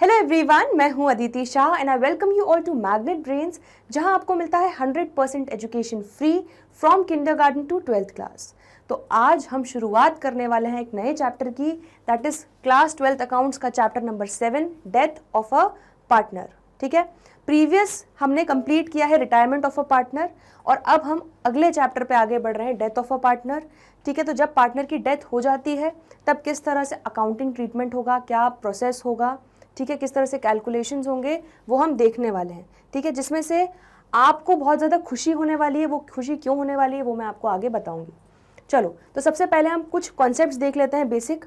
Hello everyone, मैं हूं Aditi Shah and I welcome you all to Magnet Brains, जहां आपको मिलता है 100% education free from kindergarten to 12th class. तो आज हम शुरुआत करने वाले हैं एक नए चैप्टर की, that is class 12th accounts का chapter number 7, death of a partner. ठीक है, प्रीवियस हमने कंप्लीट किया है रिटायरमेंट ऑफ अ पार्टनर और अब हम अगले चैप्टर पे आगे बढ़ रहे हैं, डेथ ऑफ अ पार्टनर। ठीक है, तो जब पार्टनर की डेथ हो जाती है तब किस तरह से अकाउंटिंग ट्रीटमेंट होगा, क्या प्रोसेस होगा, ठीक है, किस तरह से कैलकुलेशंस होंगे, वो हम देखने वाले हैं। ठीक है, जिसमें से आपको बहुत ज़्यादा खुशी होने वाली है, वो खुशी क्यों होने वाली है वो मैं आपको आगे बताऊंगी। चलो, तो सबसे पहले हम कुछ कॉन्सेप्ट्स देख लेते हैं basic.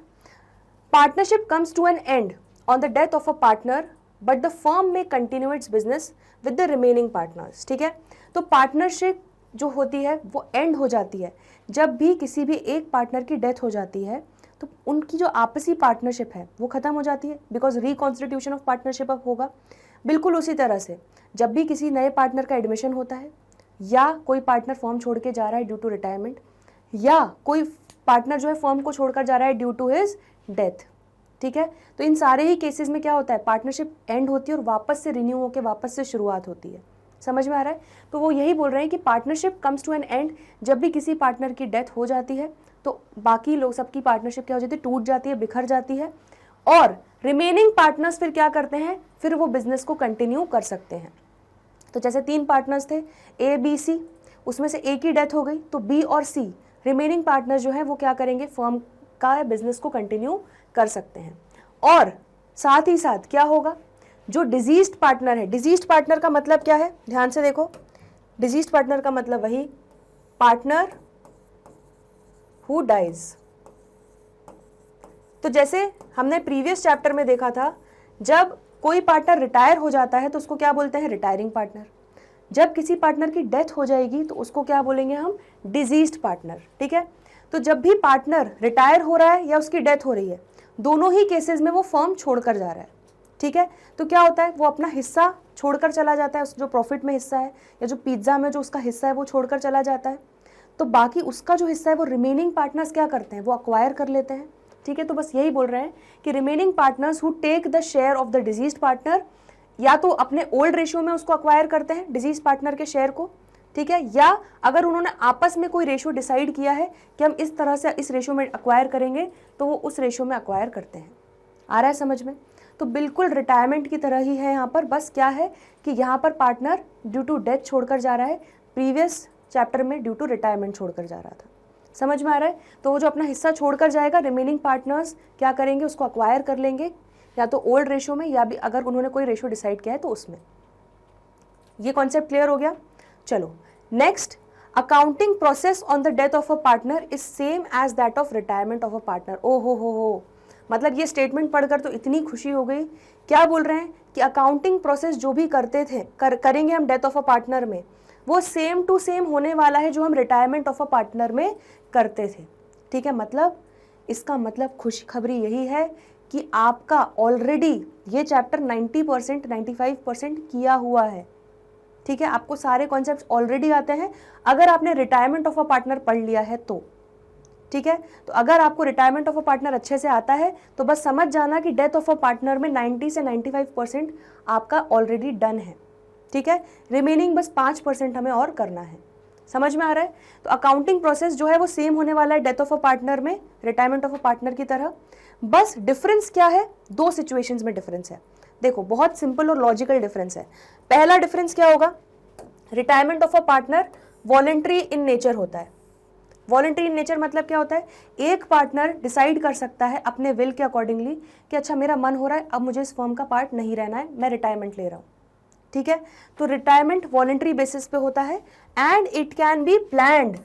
Partnership comes to an end on the death of a partner but the firm में continue its business with the remaining partners. ठीक है, तो पार्टनरशिप जो होती है वो एंड हो जाती है जब भी किसी भी एक पार्टनर की डेथ हो जाती है, तो उनकी जो आपसी पार्टनरशिप है वो खत्म हो जाती है, बिकॉज रिकॉन्स्टिट्यूशन ऑफ पार्टनरशिप अब होगा। बिल्कुल उसी तरह से जब भी किसी नए पार्टनर का एडमिशन होता है, या कोई पार्टनर फर्म छोड़ के जा रहा है ड्यू टू रिटायरमेंट, या कोई पार्टनर जो है फर्म को छोड़कर जा रहा है ड्यू टू हिज डेथ। ठीक है, तो इन सारे ही केसेस में क्या होता है, पार्टनरशिप एंड होती है और वापस से रिन्यू होकर वापस से शुरुआत होती है। समझ में आ रहा है? तो वो यही बोल रहे हैं कि partnership comes to an end जब भी किसी पार्टनर की डेथ हो जाती है, तो बाकी लोग सबकी पार्टनरशिप क्या हो जाती है, टूट जाती है, बिखर जाती है। और रिमेनिंग पार्टनर्स फिर क्या करते हैं, फिर वो बिजनेस को कंटिन्यू कर सकते हैं। तो जैसे 3 पार्टनर्स थे, ए बी सी, उसमें से ए की डेथ हो गई तो बी और सी रिमेनिंग पार्टनर जो है वो क्या करेंगे, फर्म का बिजनेस को कंटिन्यू कर सकते हैं। और साथ ही साथ क्या होगा, जो डिजीज्ड पार्टनर है, डिजीज्ड पार्टनर का मतलब क्या है, ध्यान से देखो, डिजीज्ड पार्टनर का मतलब वही पार्टनर हु डाइज। तो जैसे हमने प्रीवियस चैप्टर में देखा था, जब कोई पार्टनर रिटायर हो जाता है तो उसको क्या बोलते हैं, रिटायरिंग पार्टनर। जब किसी पार्टनर की डेथ हो जाएगी तो उसको क्या बोलेंगे हम, डिजीज्ड पार्टनर। ठीक है, तो जब भी पार्टनर रिटायर हो रहा है या उसकी डेथ हो रही है, दोनों ही केसेस में वो फर्म छोड़कर जा रहा है। ठीक है, तो क्या होता है, वो अपना हिस्सा छोड़कर चला जाता है, जो प्रॉफिट में हिस्सा है या जो पिज्जा में जो उसका हिस्सा है वो छोड़कर चला जाता है। तो बाकी उसका जो हिस्सा है वो रिमेनिंग पार्टनर्स क्या करते हैं, वो अक्वायर कर लेते हैं। ठीक है, तो बस यही बोल रहे हैं कि remaining partners who take the share of the deceased partner, या तो अपने ओल्ड रेशियो में उसको अक्वायर करते हैं डिजीज पार्टनर के शेयर को। ठीक है, या अगर उन्होंने आपस में कोई रेशियो डिसाइड किया है कि हम इस तरह से इस रेशियो में अक्वायर करेंगे, तो वो उस रेशियो में अक्वायर करते हैं। आ रहा है समझ में? तो बिल्कुल रिटायरमेंट की तरह ही है यहाँ पर, बस क्या है कि यहाँ पर पार्टनर ड्यू टू डेथ छोड़कर जा रहा है, प्रीवियस चैप्टर में ड्यू टू रिटायरमेंट छोड़कर जा रहा था। समझ में आ रहा है? तो वो जो अपना हिस्सा छोड़कर जाएगा, रिमेनिंग पार्टनर्स क्या करेंगे, उसको अक्वायर कर लेंगे, या तो ओल्ड रेशियो में या भी अगर उन्होंने कोई रेशियो डिसाइड किया है तो उसमें। ये कॉन्सेप्ट क्लियर हो गया? चलो next, accounting process on the death of a partner is same as that of retirement of a partner. ओ हो, मतलब ये स्टेटमेंट पढ़कर तो इतनी खुशी हो गई। क्या बोल रहे हैं कि अकाउंटिंग प्रोसेस जो भी करते थे करेंगे हम डेथ ऑफ अ पार्टनर में, वो सेम टू सेम होने वाला है जो हम रिटायरमेंट ऑफ अ पार्टनर में करते थे। ठीक है, मतलब इसका मतलब खुशखबरी यही है कि आपका ऑलरेडी ये चैप्टर 90% 95% किया हुआ है। ठीक है, आपको सारे कॉन्सेप्ट्स ऑलरेडी आते हैं अगर आपने रिटायरमेंट ऑफ अ पार्टनर पढ़ लिया है तो। ठीक है, तो अगर आपको रिटायरमेंट ऑफ अ पार्टनर अच्छे से आता है तो बस समझ जाना कि डेथ ऑफ अ पार्टनर में 90 से 95% आपका ऑलरेडी डन है। ठीक है, रिमेनिंग बस 5% हमें और करना है। समझ में आ रहा है? तो अकाउंटिंग प्रोसेस जो है वो सेम होने वाला है डेथ ऑफ अ पार्टनर में, रिटायरमेंट ऑफ अ पार्टनर की तरह। बस डिफरेंस क्या है, 2 सिचुएशंस में डिफरेंस है। देखो, बहुत सिंपल और लॉजिकल डिफरेंस है। पहला डिफरेंस क्या होगा, retirement of a partner voluntary in nature होता है। वॉलेंट्री इन नेचर मतलब क्या होता है, एक पार्टनर डिसाइड कर सकता है अपने विल के अकॉर्डिंगली कि अच्छा मेरा मन हो रहा है अब मुझे इस फर्म का पार्ट नहीं रहना है, मैं रिटायरमेंट ले रहा हूँ। ठीक है, तो रिटायरमेंट वॉलेंट्री बेसिस पे होता है and it can be planned,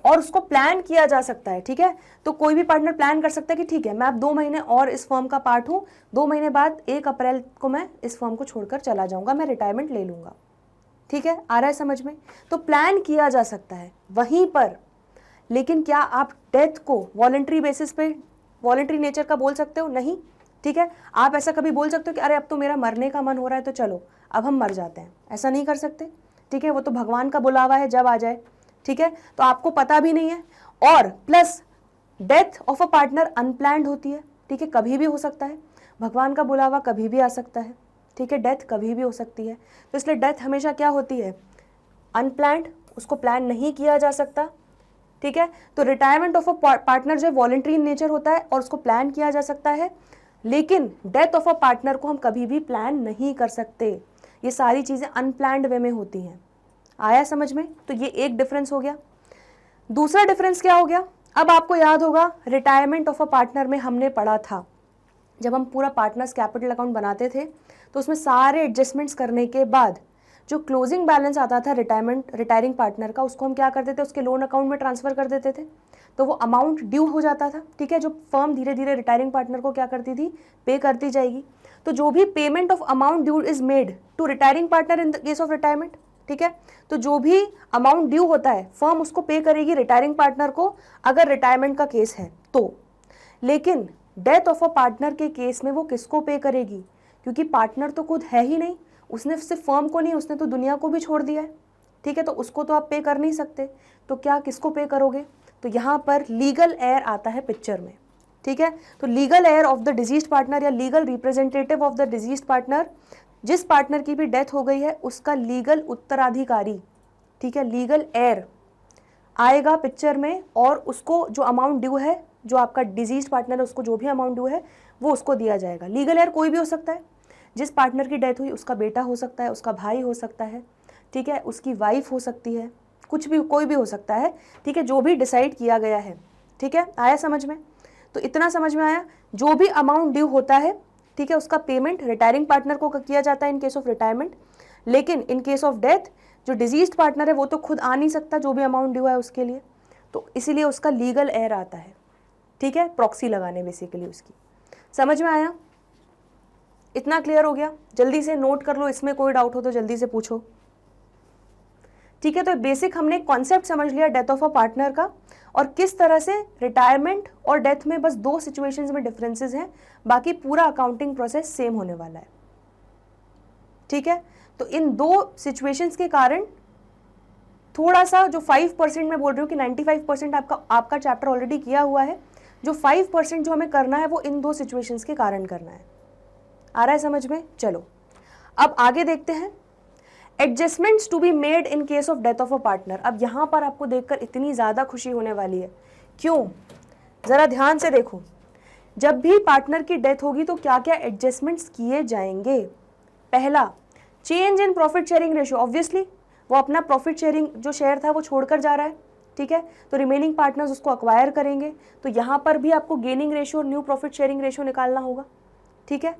और उसको प्लान किया जा सकता है। ठीक है, तो कोई भी पार्टनर प्लान कर सकता है कि ठीक है मैं अब 2 महीने और इस फर्म का पार्ट हूँ, 2 महीने बाद 1 अप्रैल को मैं इस फर्म को छोड़कर चला जाऊंगा, मैं रिटायरमेंट ले लूंगा। ठीक है, आ रहा है समझ में? तो प्लान किया जा सकता है वहीं पर, लेकिन क्या आप डेथ को वॉलेंट्री बेसिस पे वॉलेंट्री नेचर का बोल सकते हो? नहीं। ठीक है, आप ऐसा कभी बोल सकते हो कि अरे अब तो मेरा मरने का मन हो रहा है तो चलो अब हम मर जाते हैं, ऐसा नहीं कर सकते। ठीक है, वो तो भगवान का बुलावा है, जब आ जाए। ठीक है, तो आपको पता भी नहीं है, और plus death of a partner unplanned होती है। ठीक है, कभी भी हो सकता है, भगवान का बुलावा कभी भी आ सकता है, ठीक है, डेथ कभी भी हो सकती है। तो इसलिए डेथ हमेशा क्या होती है, अनप्लैंड, उसको प्लान नहीं किया जा सकता, ठीक है। तो रिटायरमेंट ऑफ अ पार्टनर जो वॉलंटरी इन नेचर होता है और उसको प्लान किया जा सकता है, लेकिन डेथ ऑफ अ पार्टनर को हम कभी भी प्लान नहीं कर सकते। ये सारी चीज़ें अनप्लैंड वे में होती हैं। आया समझ में? तो ये एक डिफरेंस हो गया। दूसरा डिफरेंस क्या हो गया, अब आपको याद होगा रिटायरमेंट ऑफ अ पार्टनर में हमने पढ़ा था, जब हम पूरा पार्टनर्स कैपिटल अकाउंट बनाते थे तो उसमें सारे एडजस्टमेंट्स करने के बाद जो क्लोजिंग बैलेंस आता था रिटायरिंग पार्टनर का, उसको हम क्या करते थे, उसके लोन अकाउंट में ट्रांसफर कर देते थे, तो वो अमाउंट ड्यू हो जाता था, ठीक है, जो फर्म धीरे धीरे रिटायरिंग पार्टनर को क्या करती थी, पे करती जाएगी। तो जो भी payment of amount due is made to retiring partner in the case of retirement, ठीक है, तो जो भी अमाउंट ड्यू होता है फर्म उसको पे करेगी रिटायरिंग पार्टनर को, अगर रिटायरमेंट का केस है तो। लेकिन डेथ ऑफ अ पार्टनर के केस में वो किसको पे करेगी, क्योंकि पार्टनर तो खुद है ही नहीं, उसने सिर्फ फर्म को नहीं, उसने तो दुनिया को भी छोड़ दिया है, ठीक है, तो उसको तो आप पे कर नहीं सकते, तो क्या किसको पे करोगे, तो यहाँ पर लीगल एयर आता है पिक्चर में, ठीक है। तो legal heir of the deceased partner या legal representative of the deceased partner, जिस पार्टनर की भी डेथ हो गई है उसका लीगल उत्तराधिकारी, ठीक है, लीगल एयर आएगा पिक्चर में, और उसको जो अमाउंट ड्यू है, जो आपका डिजीज पार्टनर है उसको जो भी अमाउंट ड्यू है वो उसको दिया जाएगा। लीगल एयर कोई भी हो सकता है, जिस पार्टनर की डेथ हुई उसका बेटा हो सकता है, उसका भाई हो सकता है, ठीक है, उसकी वाइफ हो सकती है, कुछ भी, कोई भी हो सकता है, ठीक है, जो भी डिसाइड किया गया है, ठीक है। आया समझ में? तो इतना समझ में आया, जो भी अमाउंट ड्यू होता है, ठीक है, उसका पेमेंट रिटायरिंग पार्टनर को किया जाता है इन केस ऑफ रिटायरमेंट, लेकिन इन केस ऑफ डेथ जो डिजीज्ड पार्टनर है वो तो खुद आ नहीं सकता जो भी अमाउंट ड्यू है उसके लिए, तो इसीलिए उसका लीगल एयर आता है, ठीक है, प्रॉक्सी लगाने बेसिकली उसकी। समझ में आया? इतना क्लियर हो गया? जल्दी से नोट कर लो, इसमें कोई डाउट हो तो जल्दी से पूछो, ठीक है। तो बेसिक हमने कॉन्सेप्ट समझ लिया डेथ ऑफ अ पार्टनर का, और किस तरह से रिटायरमेंट और डेथ में बस 2 सिचुएशंस में डिफरेंसेस हैं, बाकी पूरा अकाउंटिंग प्रोसेस सेम होने वाला है, ठीक है। तो इन 2 सिचुएशंस के कारण थोड़ा सा जो 5% मैं बोल रही हूँ कि 95% आपका चैप्टर ऑलरेडी किया हुआ है, जो 5% जो हमें करना है वो इन 2 सिचुएशंस के कारण करना है। आ रहा है समझ में? चलो अब आगे देखते हैं, adjustments to be made in case of death of a partner. अब यहाँ पर आपको देखकर इतनी ज़्यादा खुशी होने वाली है, क्यों? ज़रा ध्यान से देखो, जब भी पार्टनर की डेथ होगी तो क्या क्या एडजस्टमेंट्स किए जाएंगे। पहला, change in profit sharing ratio, obviously वो अपना प्रॉफिट शेयरिंग जो शेयर था वो छोड़कर जा रहा है, ठीक है, तो रिमेनिंग पार्टनर्स उसको अक्वायर करेंगे, तो यहाँ पर भी आपको गेनिंग रेशियो और न्यू प्रॉफिट शेयरिंग रेशियो निकालना होगा, ठीक है।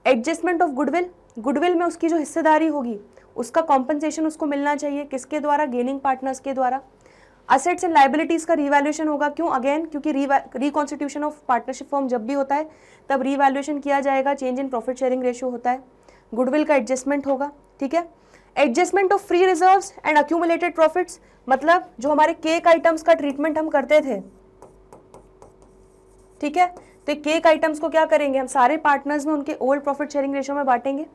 एडजस्टमेंट ऑफ गुडविल, गुडविल में उसकी जो हिस्सेदारी होगी उसका कॉम्पनसेशन उसको मिलना चाहिए, किसके द्वारा? गेनिंग पार्टनर्स के द्वारा। असेट्स एंड लाइबिलिटीज़ का रीवैल्यूएशन होगा, क्यों? अगेन क्योंकि रिकॉन्स्टिट्यूशन ऑफ पार्टनरशिप फॉर्म जब भी होता है तब रीवैल्यूएशन किया जाएगा, change in profit sharing ratio होता है, गुडविल का एडजस्टमेंट होगा, ठीक है। Adjustment of free reserves and accumulated profits, मतलब जो हमारे केक आइटम्स का ट्रीटमेंट हम करते थे, ठीक है, तो केक आइटम्स को क्या करेंगे हम, सारे पार्टनर्स में उनके ओल्ड प्रॉफिट शेयरिंग रेशियो में बांटेंगे।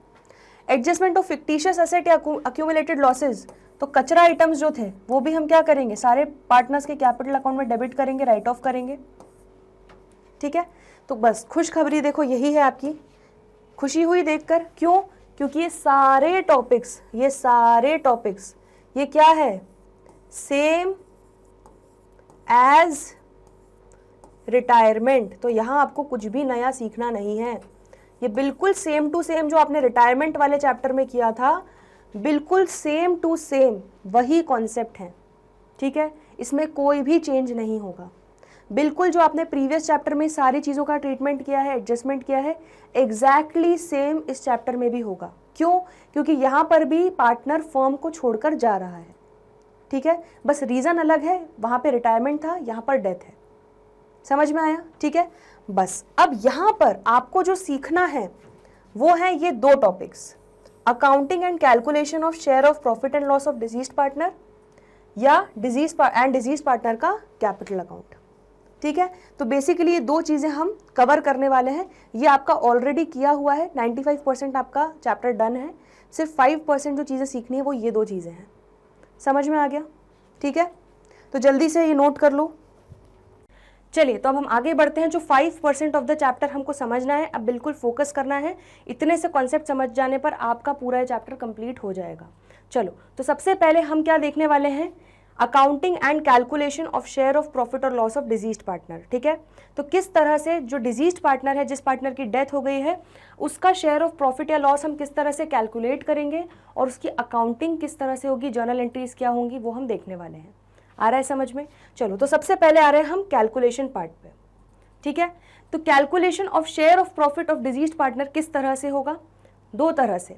एडजस्टमेंट ऑफ फिक्टिशियस एसेट या अक्यूमुलेटेड लॉसेज, तो कचरा आइटम्स जो थे वो भी हम क्या करेंगे, सारे पार्टनर्स के कैपिटल अकाउंट में डेबिट करेंगे, राइट ऑफ करेंगे, ठीक है। तो बस खुशखबरी देखो यही है आपकी, खुशी हुई देखकर, क्यों? क्योंकि ये सारे टॉपिक्स ये क्या है, सेम एज रिटायरमेंट। तो यहाँ आपको कुछ भी नया सीखना नहीं है, ये बिल्कुल सेम टू सेम जो आपने रिटायरमेंट वाले चैप्टर में किया था, बिल्कुल सेम टू सेम वही कॉन्सेप्ट है, ठीक है, इसमें कोई भी चेंज नहीं होगा। बिल्कुल जो आपने प्रीवियस चैप्टर में सारी चीज़ों का ट्रीटमेंट किया है, एडजस्टमेंट किया है, एग्जैक्टली सेम इस चैप्टर में भी होगा। क्यों? क्योंकि यहाँ पर भी पार्टनर फर्म को छोड़कर जा रहा है, ठीक है, बस रीज़न अलग है, वहाँ पे रिटायरमेंट था, यहाँ पर डेथ है। समझ में आया? ठीक है, बस अब यहाँ पर आपको जो सीखना है वो है ये 2 topics, accounting and calculation of share of profit and loss of diseased partner या डिजीज पार्टनर का कैपिटल अकाउंट, ठीक है। तो बेसिकली ये 2 चीज़ें हम कवर करने वाले हैं, ये आपका ऑलरेडी किया हुआ है, 95% आपका चैप्टर डन है, सिर्फ 5% जो चीज़ें सीखनी है वो ये 2 चीज़ें हैं। समझ में आ गया? ठीक है, तो जल्दी से ये नोट कर लो। चलिए तो अब हम आगे बढ़ते हैं। जो 5% ऑफ द चैप्टर हमको समझना है, अब बिल्कुल फोकस करना है। इतने से कॉन्सेप्ट समझ जाने पर आपका पूरा चैप्टर कंप्लीट हो जाएगा। चलो तो सबसे पहले हम क्या देखने वाले हैं, accounting and calculation of share of profit और लॉस ऑफ डिजीज्ड पार्टनर। ठीक है, तो किस तरह से जो डिजीज्ड पार्टनर है, जिस पार्टनर की डेथ हो गई है, उसका शेयर ऑफ प्रॉफिट या लॉस हम किस तरह से कैलकुलेट करेंगे और उसकी अकाउंटिंग किस तरह से होगी, जर्नल एंट्रीज क्या होंगी, वो हम देखने वाले हैं। आ रहा है समझ में? चलो तो सबसे पहले आ रहे हैं हम कैलकुलेशन पार्ट पे। ठीक है, तो calculation of share of profit of diseased partner किस तरह से होगा? दो तरह से,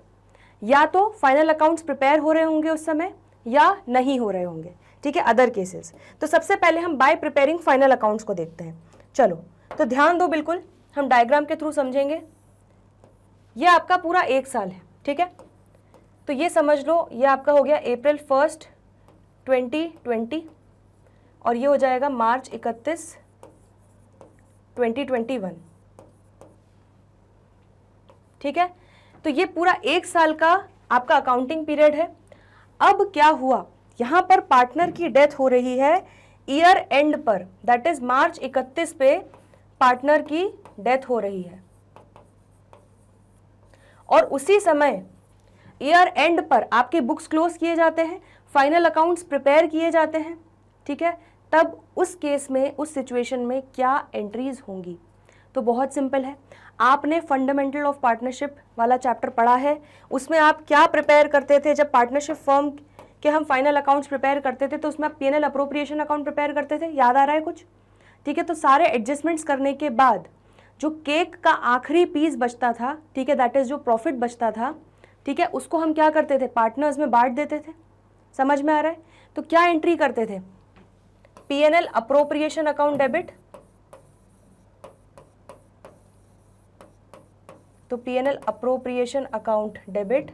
या तो फाइनल अकाउंट्स प्रिपेयर हो रहे होंगे उस समय या नहीं हो रहे होंगे। ठीक है, अदर केसेस। तो सबसे पहले हम बाय प्रिपेयरिंग फाइनल अकाउंट्स को देखते हैं। चलो तो ध्यान दो, बिल्कुल हम डायग्राम के थ्रू समझेंगे। ये आपका पूरा 1 साल है। ठीक है, तो ये समझ लो, ये आपका हो गया April 1, 2020 और ये हो जाएगा March 31, 2021। ठीक है, तो ये पूरा 1 साल का आपका अकाउंटिंग पीरियड है। अब क्या हुआ, यहां पर पार्टनर की डेथ हो रही है ईयर एंड पर, दैट इज March 31 पे पार्टनर की डेथ हो रही है और उसी समय ईयर एंड पर आपके बुक्स क्लोज किए जाते हैं, फाइनल अकाउंट्स प्रिपेयर किए जाते हैं। ठीक है, तब उस केस में, उस सिचुएशन में क्या एंट्रीज होंगी? तो बहुत सिंपल है, आपने फंडामेंटल ऑफ पार्टनरशिप वाला चैप्टर पढ़ा है। उसमें आप क्या प्रिपेयर करते थे जब पार्टनरशिप फर्म के हम फाइनल अकाउंट्स प्रिपेयर करते थे? तो उसमें आप P&L अप्रोप्रिएशन अकाउंट प्रिपेयर करते थे, याद आ रहा है कुछ? ठीक है, तो सारे एडजस्टमेंट्स करने के बाद जो केक का आखिरी पीस बचता था, ठीक है, दैट इज जो प्रॉफिट बचता था, ठीक है, उसको हम क्या करते थे, पार्टनर्स में बांट देते थे। समझ में आ रहा है? तो क्या एंट्री करते थे, P&L अप्रोप्रिएशन अकाउंट डेबिट, तो P&L appropriation account debit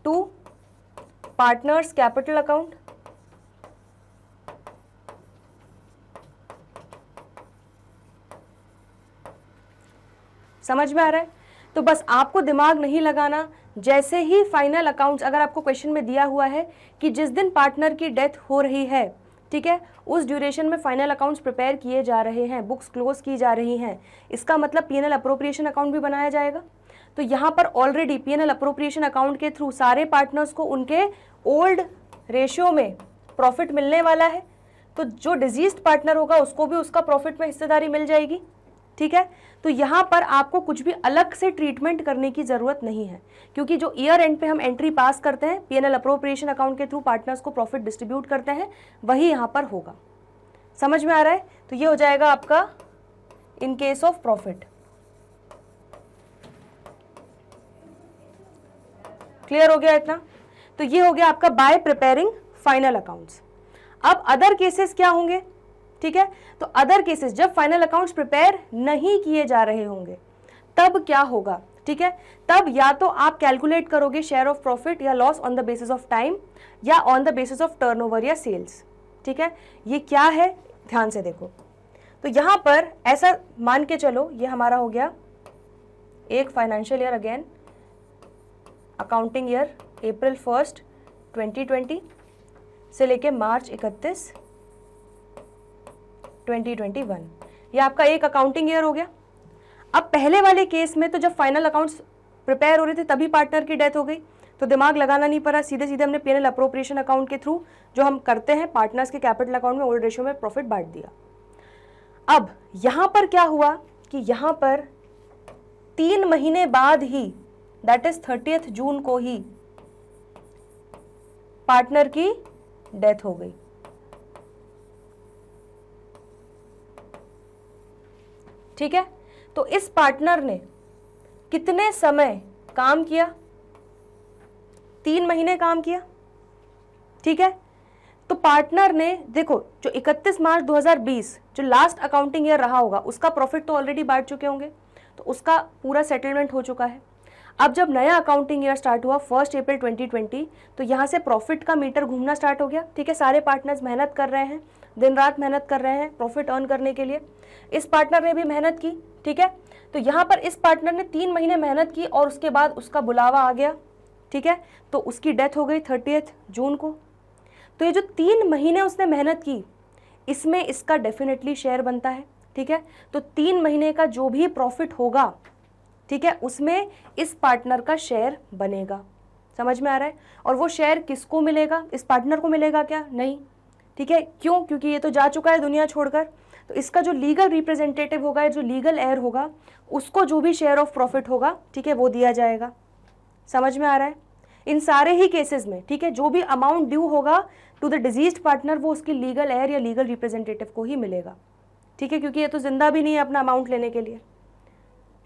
to partners capital account, समझ में आ रहा है? तो बस आपको दिमाग नहीं लगाना, जैसे ही फाइनल अकाउंट्स, अगर आपको क्वेश्चन में दिया हुआ है कि जिस दिन पार्टनर की डेथ हो रही है, ठीक है, उस ड्यूरेशन में फाइनल अकाउंट्स प्रिपेयर किए जा रहे हैं, बुक्स क्लोज की जा रही हैं, इसका मतलब P&L अप्रोप्रिएशन अकाउंट भी बनाया जाएगा। तो यहाँ पर ऑलरेडी P&L अप्रोप्रिएशन अकाउंट के थ्रू सारे पार्टनर्स को उनके ओल्ड रेशियो में प्रॉफिट मिलने वाला है, तो जो डिजीज्ड पार्टनर होगा उसको भी उसका प्रॉफिट में हिस्सेदारी मिल जाएगी। ठीक है, तो यहाँ पर आपको कुछ भी अलग से ट्रीटमेंट करने की जरूरत नहीं है, क्योंकि जो ईयर एंड पे हम एंट्री पास करते हैं P&L अप्रोप्रिएशन अकाउंट के थ्रू पार्टनर्स को प्रॉफिट डिस्ट्रीब्यूट करते हैं, वही यहाँ पर होगा। समझ में आ रहा है? तो ये हो जाएगा आपका इन केस ऑफ प्रॉफिट। क्लियर हो गया इतना? तो ये हो गया आपका बाय प्रिपेयरिंग फाइनल अकाउंट्स। अब अदर केसेस क्या होंगे? ठीक है, तो अदर केसेस जब फाइनल अकाउंट्स प्रिपेयर नहीं किए जा रहे होंगे तब क्या होगा? ठीक है, तब या तो आप कैलकुलेट करोगे शेयर ऑफ प्रॉफिट या loss on the basis of time या on the basis of turnover या सेल्स। ठीक है, ये क्या है ध्यान से देखो। तो यहां पर ऐसा मान के चलो, ये हमारा हो गया एक financial year, again accounting year April 1, 2020 से लेके March 31, 2021, ये आपका एक अकाउंटिंग ईयर हो गया। अब पहले वाले केस में तो जब फाइनल अकाउंट्स प्रिपेयर हो रहे थे तभी पार्टनर की डेथ हो गई, तो दिमाग लगाना नहीं पड़ा, सीधे सीधे हमने P&L अप्रोप्रिएशन अकाउंट के थ्रू जो हम करते हैं पार्टनर्स के कैपिटल अकाउंट में ओल्ड रेशियो में प्रॉफिट बांट दिया। अब यहां पर क्या हुआ कि यहां पर 3 महीने बाद ही, दैट इज 30 जून को ही पार्टनर की डेथ हो गई। ठीक है, तो इस पार्टनर ने कितने समय काम किया? 3 महीने काम किया। ठीक है, तो पार्टनर ने देखो, जो 31 मार्च 2020 जो लास्ट अकाउंटिंग ईयर रहा होगा उसका प्रॉफिट तो ऑलरेडी बांट चुके होंगे, तो उसका पूरा सेटलमेंट हो चुका है। अब जब नया अकाउंटिंग ईयर स्टार्ट हुआ 1 अप्रैल 2020, तो यहाँ से प्रॉफिट का मीटर घूमना स्टार्ट हो गया। ठीक है, सारे पार्टनर्स मेहनत कर रहे हैं, दिन रात मेहनत कर रहे हैं प्रॉफिट अर्न करने के लिए। इस पार्टनर ने भी मेहनत की। ठीक है, तो यहाँ पर इस पार्टनर ने 3 महीने मेहनत की और उसके बाद उसका बुलावा आ गया। ठीक है, तो उसकी डेथ हो गई 30 जून को। तो ये जो 3 महीने उसने मेहनत की, इसमें इसका डेफिनेटली शेयर बनता है, ठीक है। तो 3 महीने का जो भी प्रॉफिट होगा, ठीक है, उसमें इस पार्टनर का शेयर बनेगा। समझ में आ रहा है? और वो शेयर किसको मिलेगा? इस पार्टनर को मिलेगा क्या? नहीं, ठीक है। क्यों? क्योंकि ये तो जा चुका है दुनिया छोड़कर। तो इसका जो लीगल रिप्रेजेंटेटिव होगा, जो लीगल एयर होगा, उसको जो भी शेयर ऑफ प्रॉफिट होगा, ठीक है, वो दिया जाएगा। समझ में आ रहा है? इन सारे ही केसेस में, ठीक है, जो भी अमाउंट ड्यू होगा टू द डिजीज्ड पार्टनर, वो उसकी लीगल एयर या लीगल रिप्रेजेंटेटिव को ही मिलेगा, ठीक है, क्योंकि ये तो जिंदा भी नहीं है अपना अमाउंट लेने के लिए।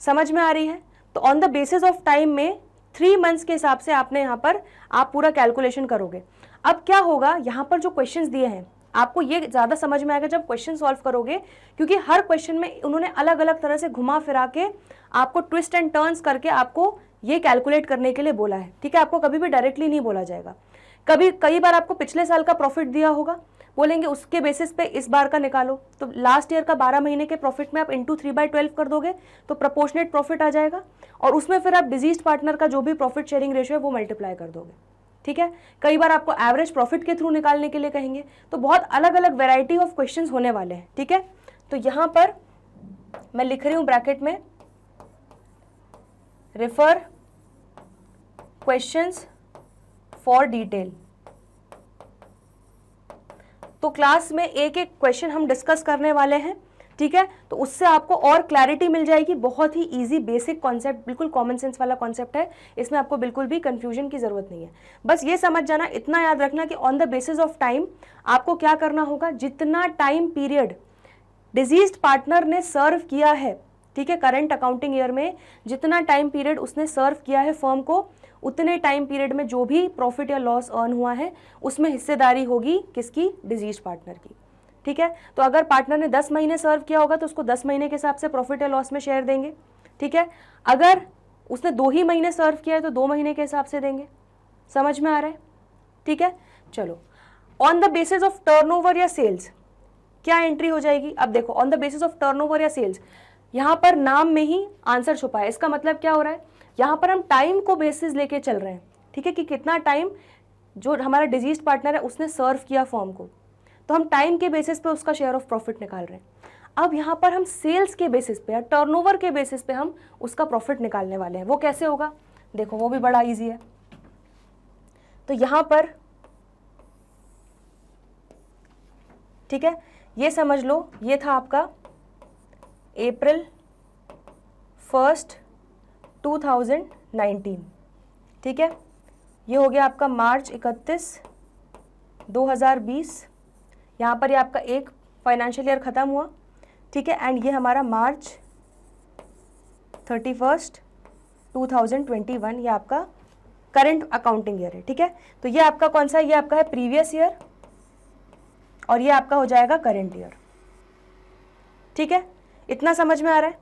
समझ में आ रही है? तो on the basis of time में 3 मंथ्स के हिसाब से आपने यहाँ पर आप पूरा कैलकुलेशन करोगे। अब क्या होगा, यहाँ पर जो क्वेश्चंस दिए हैं, आपको ये ज़्यादा समझ में आएगा जब क्वेश्चन सॉल्व करोगे, क्योंकि हर क्वेश्चन में उन्होंने अलग अलग तरह से घुमा फिरा के आपको ट्विस्ट एंड टर्न्स करके आपको ये कैलकुलेट करने के लिए बोला है, ठीक है। आपको कभी भी डायरेक्टली नहीं बोला जाएगा। कई बार आपको पिछले साल का प्रॉफिट दिया होगा, बोलेंगे उसके बेसिस पे इस बार का निकालो, तो लास्ट ईयर का 12 महीने के प्रॉफिट में आप इंटू 3/12 कर दोगे तो प्रोपोर्शनेट प्रॉफिट आ जाएगा, और उसमें फिर आप डिजीज्ड पार्टनर का जो भी प्रॉफिट शेयरिंग रेशियो है वो मल्टीप्लाई कर दोगे, ठीक है। कई बार आपको एवरेज प्रॉफिट के थ्रू निकालने के लिए कहेंगे। तो बहुत अलग अलग वेराइटी ऑफ क्वेश्चंस होने वाले हैं, ठीक है। तो यहां पर मैं लिख रही हूं ब्रैकेट में, रेफर क्वेश्चंस फॉर डिटेल। तो क्लास में एक एक क्वेश्चन हम डिस्कस करने वाले हैं, ठीक है। तो उससे आपको और क्लैरिटी मिल जाएगी। बहुत ही इजी बेसिक कॉन्सेप्ट, बिल्कुल कॉमन सेंस वाला कॉन्सेप्ट है, इसमें आपको बिल्कुल भी कंफ्यूजन की जरूरत नहीं है। बस ये समझ जाना, इतना याद रखना कि on the basis of time आपको क्या करना होगा, जितना टाइम पीरियड डिजीज्ड पार्टनर ने सर्व किया है, ठीक है, करंट अकाउंटिंग ईयर में जितना टाइम पीरियड उसने सर्व किया है फर्म को, उतने टाइम पीरियड में जो भी प्रॉफिट या लॉस अर्न हुआ है उसमें हिस्सेदारी होगी किसकी? डिजीज्ड पार्टनर की, ठीक है। तो अगर पार्टनर ने 10 महीने सर्व किया होगा तो उसको 10 महीने के हिसाब से प्रॉफिट या लॉस में शेयर देंगे, ठीक है। अगर उसने 2 ही महीने सर्व किया है तो 2 महीने के हिसाब से देंगे। समझ में आ रहा है? ठीक है, चलो। On the basis of turnover या सेल्स क्या एंट्री हो जाएगी? अब देखो, on the basis of turnover या सेल्स, यहां पर नाम में ही आंसर छुपा है। इसका मतलब क्या हो रहा है, यहां पर हम टाइम को बेसिस लेके चल रहे हैं, ठीक है, कि कितना टाइम जो हमारा डिजीज्ड पार्टनर है उसने सर्व किया फर्म को, तो हम टाइम के बेसिस पे उसका शेयर ऑफ प्रॉफिट निकाल रहे हैं। अब यहाँ पर हम सेल्स के बेसिस पे या टर्नओवर के बेसिस पे हम उसका प्रॉफिट निकालने वाले हैं। वो कैसे होगा? देखो, वो भी बड़ा इजी है। तो यहाँ पर, ठीक है, ये समझ लो, ये था आपका अप्रैल 1, 2019, ठीक है। ये हो गया आपका मार्च 31, 2020। यहाँ पर ये आपका एक फाइनेंशियल ईयर ख़त्म हुआ, ठीक है। एंड ये हमारा मार्च 31, 2021, ये आपका करंट अकाउंटिंग ईयर है, ठीक है। तो ये आपका कौन सा है? ये आपका है प्रीवियस ईयर, और ये आपका हो जाएगा करंट ईयर, ठीक है। इतना समझ में आ रहा है?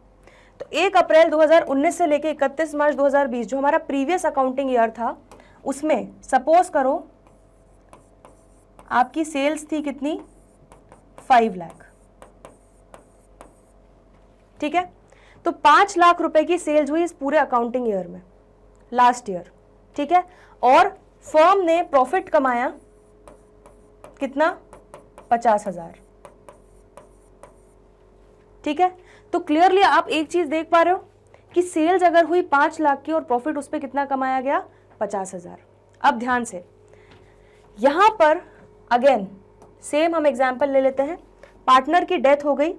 तो 1 अप्रैल 2019 से लेके 31 मार्च 2020 जो हमारा प्रीवियस अकाउंटिंग ईयर था, उसमें सपोज करो आपकी सेल्स थी कितनी? 5 लाख, ठीक है। तो 5 लाख रुपए की सेल्स हुई इस पूरे अकाउंटिंग ईयर में, लास्ट ईयर, ठीक है। और फर्म ने प्रॉफिट कमाया कितना? 50,000, ठीक है। तो क्लियरली आप एक चीज देख पा रहे हो कि सेल्स अगर हुई 5 लाख की और प्रॉफिट उस पर कितना कमाया गया? 50,000। अब ध्यान से, यहां पर अगेन सेम हम एग्जांपल ले लेते हैं। पार्टनर की डेथ हो गई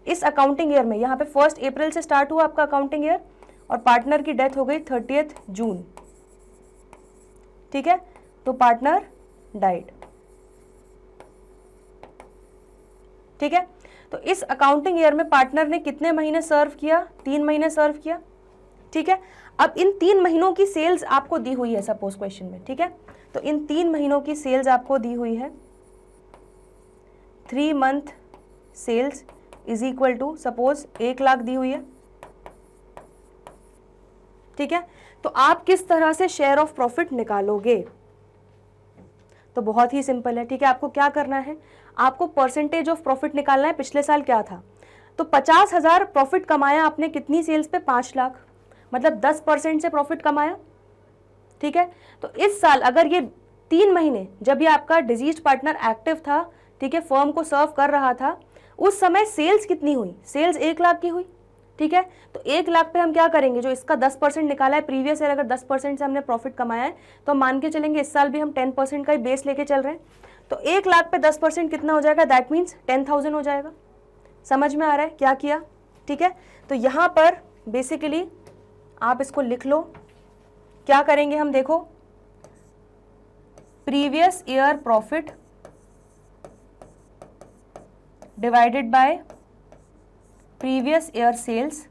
इस अकाउंटिंग ईयर में, यहां पे 1 अप्रैल से स्टार्ट हुआ आपका अकाउंटिंग ईयर, और पार्टनर की डेथ हो गई 30 जून, ठीक है। तो पार्टनर डाइड, ठीक है। तो इस अकाउंटिंग ईयर में पार्टनर ने कितने महीने सर्व किया? 3 महीने सर्व किया, ठीक है। अब इन 3 महीनों की सेल्स आपको दी हुई है सपोज क्वेश्चन में, ठीक है। तो इन 3 महीनों की सेल्स आपको दी हुई है, 3 month sales is equal to suppose 1 lakh दी हुई है, ठीक है। तो आप किस तरह से शेयर ऑफ प्रॉफिट निकालोगे? तो बहुत ही सिंपल है, ठीक है। आपको क्या करना है, आपको परसेंटेज ऑफ प्रॉफिट निकालना है। पिछले साल क्या था? तो 50,000 प्रॉफिट कमाया आपने कितनी सेल्स पे? 5 लाख, मतलब 10% से प्रॉफिट कमाया, ठीक है। तो इस साल अगर ये 3 महीने जब ये आपका डिजीज पार्टनर एक्टिव था, ठीक है, फर्म को सर्व कर रहा था, उस समय सेल्स कितनी हुई? सेल्स 1 लाख की हुई, ठीक है। तो 1 लाख पे हम क्या करेंगे, जो इसका 10% निकाला है प्रीवियस ईयर, अगर 10% से हमने प्रॉफिट कमाया है तो हम मान के चलेंगे इस साल भी हम 10% का ही बेस लेके चल रहे हैं। तो 1 लाख पे 10% कितना हो जाएगा? दैट मीन्स 10,000 हो जाएगा। समझ में आ रहा है क्या किया? ठीक है, तो यहाँ पर बेसिकली आप इसको लिख लो। क्या करेंगे हम, देखो, previous year profit divided by previous year sales,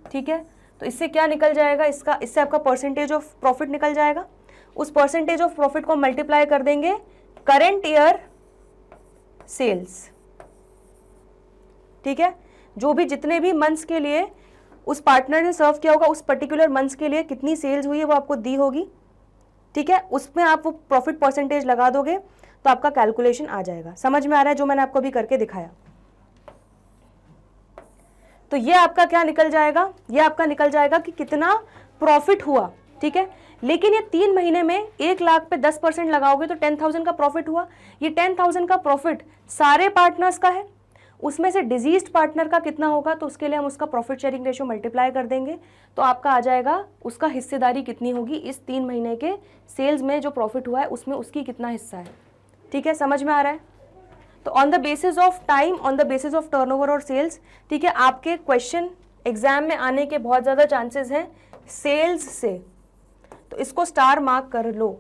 ठीक है। तो इससे क्या निकल जाएगा? इससे आपका परसेंटेज ऑफ प्रॉफिट निकल जाएगा। उस परसेंटेज ऑफ प्रॉफिट को मल्टीप्लाई कर देंगे करंट ईयर सेल्स, ठीक है। जो भी जितने भी मंथ्स के लिए उस पार्टनर ने सर्व किया होगा, उस पर्टिकुलर मंथ्स के लिए कितनी सेल्स हुई है वो आपको दी होगी, ठीक है। उसमें आप वो प्रॉफिट परसेंटेज लगा दोगे तो आपका कैलकुलेशन आ जाएगा। समझ में आ रहा है जो मैंने आपको अभी करके दिखाया? तो ये आपका क्या निकल जाएगा? ये आपका निकल जाएगा कि कितना प्रॉफिट हुआ, ठीक है। लेकिन ये 3 महीने में 1 लाख पे 10% लगाओगे तो 10,000 का प्रॉफिट हुआ। ये 10,000 का प्रॉफिट सारे पार्टनर्स का है, उसमें से डिजीज्ड पार्टनर का कितना होगा, तो उसके लिए हम उसका प्रॉफिट शेयरिंग रेशियो मल्टीप्लाई कर देंगे तो आपका आ जाएगा उसका हिस्सेदारी कितनी होगी इस 3 महीने के सेल्स में जो प्रॉफिट हुआ है उसमें उसकी कितना हिस्सा है, ठीक है। समझ में आ रहा है? तो on the basis of time, on the basis of turnover और सेल्स, ठीक है, आपके क्वेश्चन एग्जाम में आने के बहुत ज़्यादा चांसेस हैं सेल्स से, तो इसको स्टार मार्क कर लो,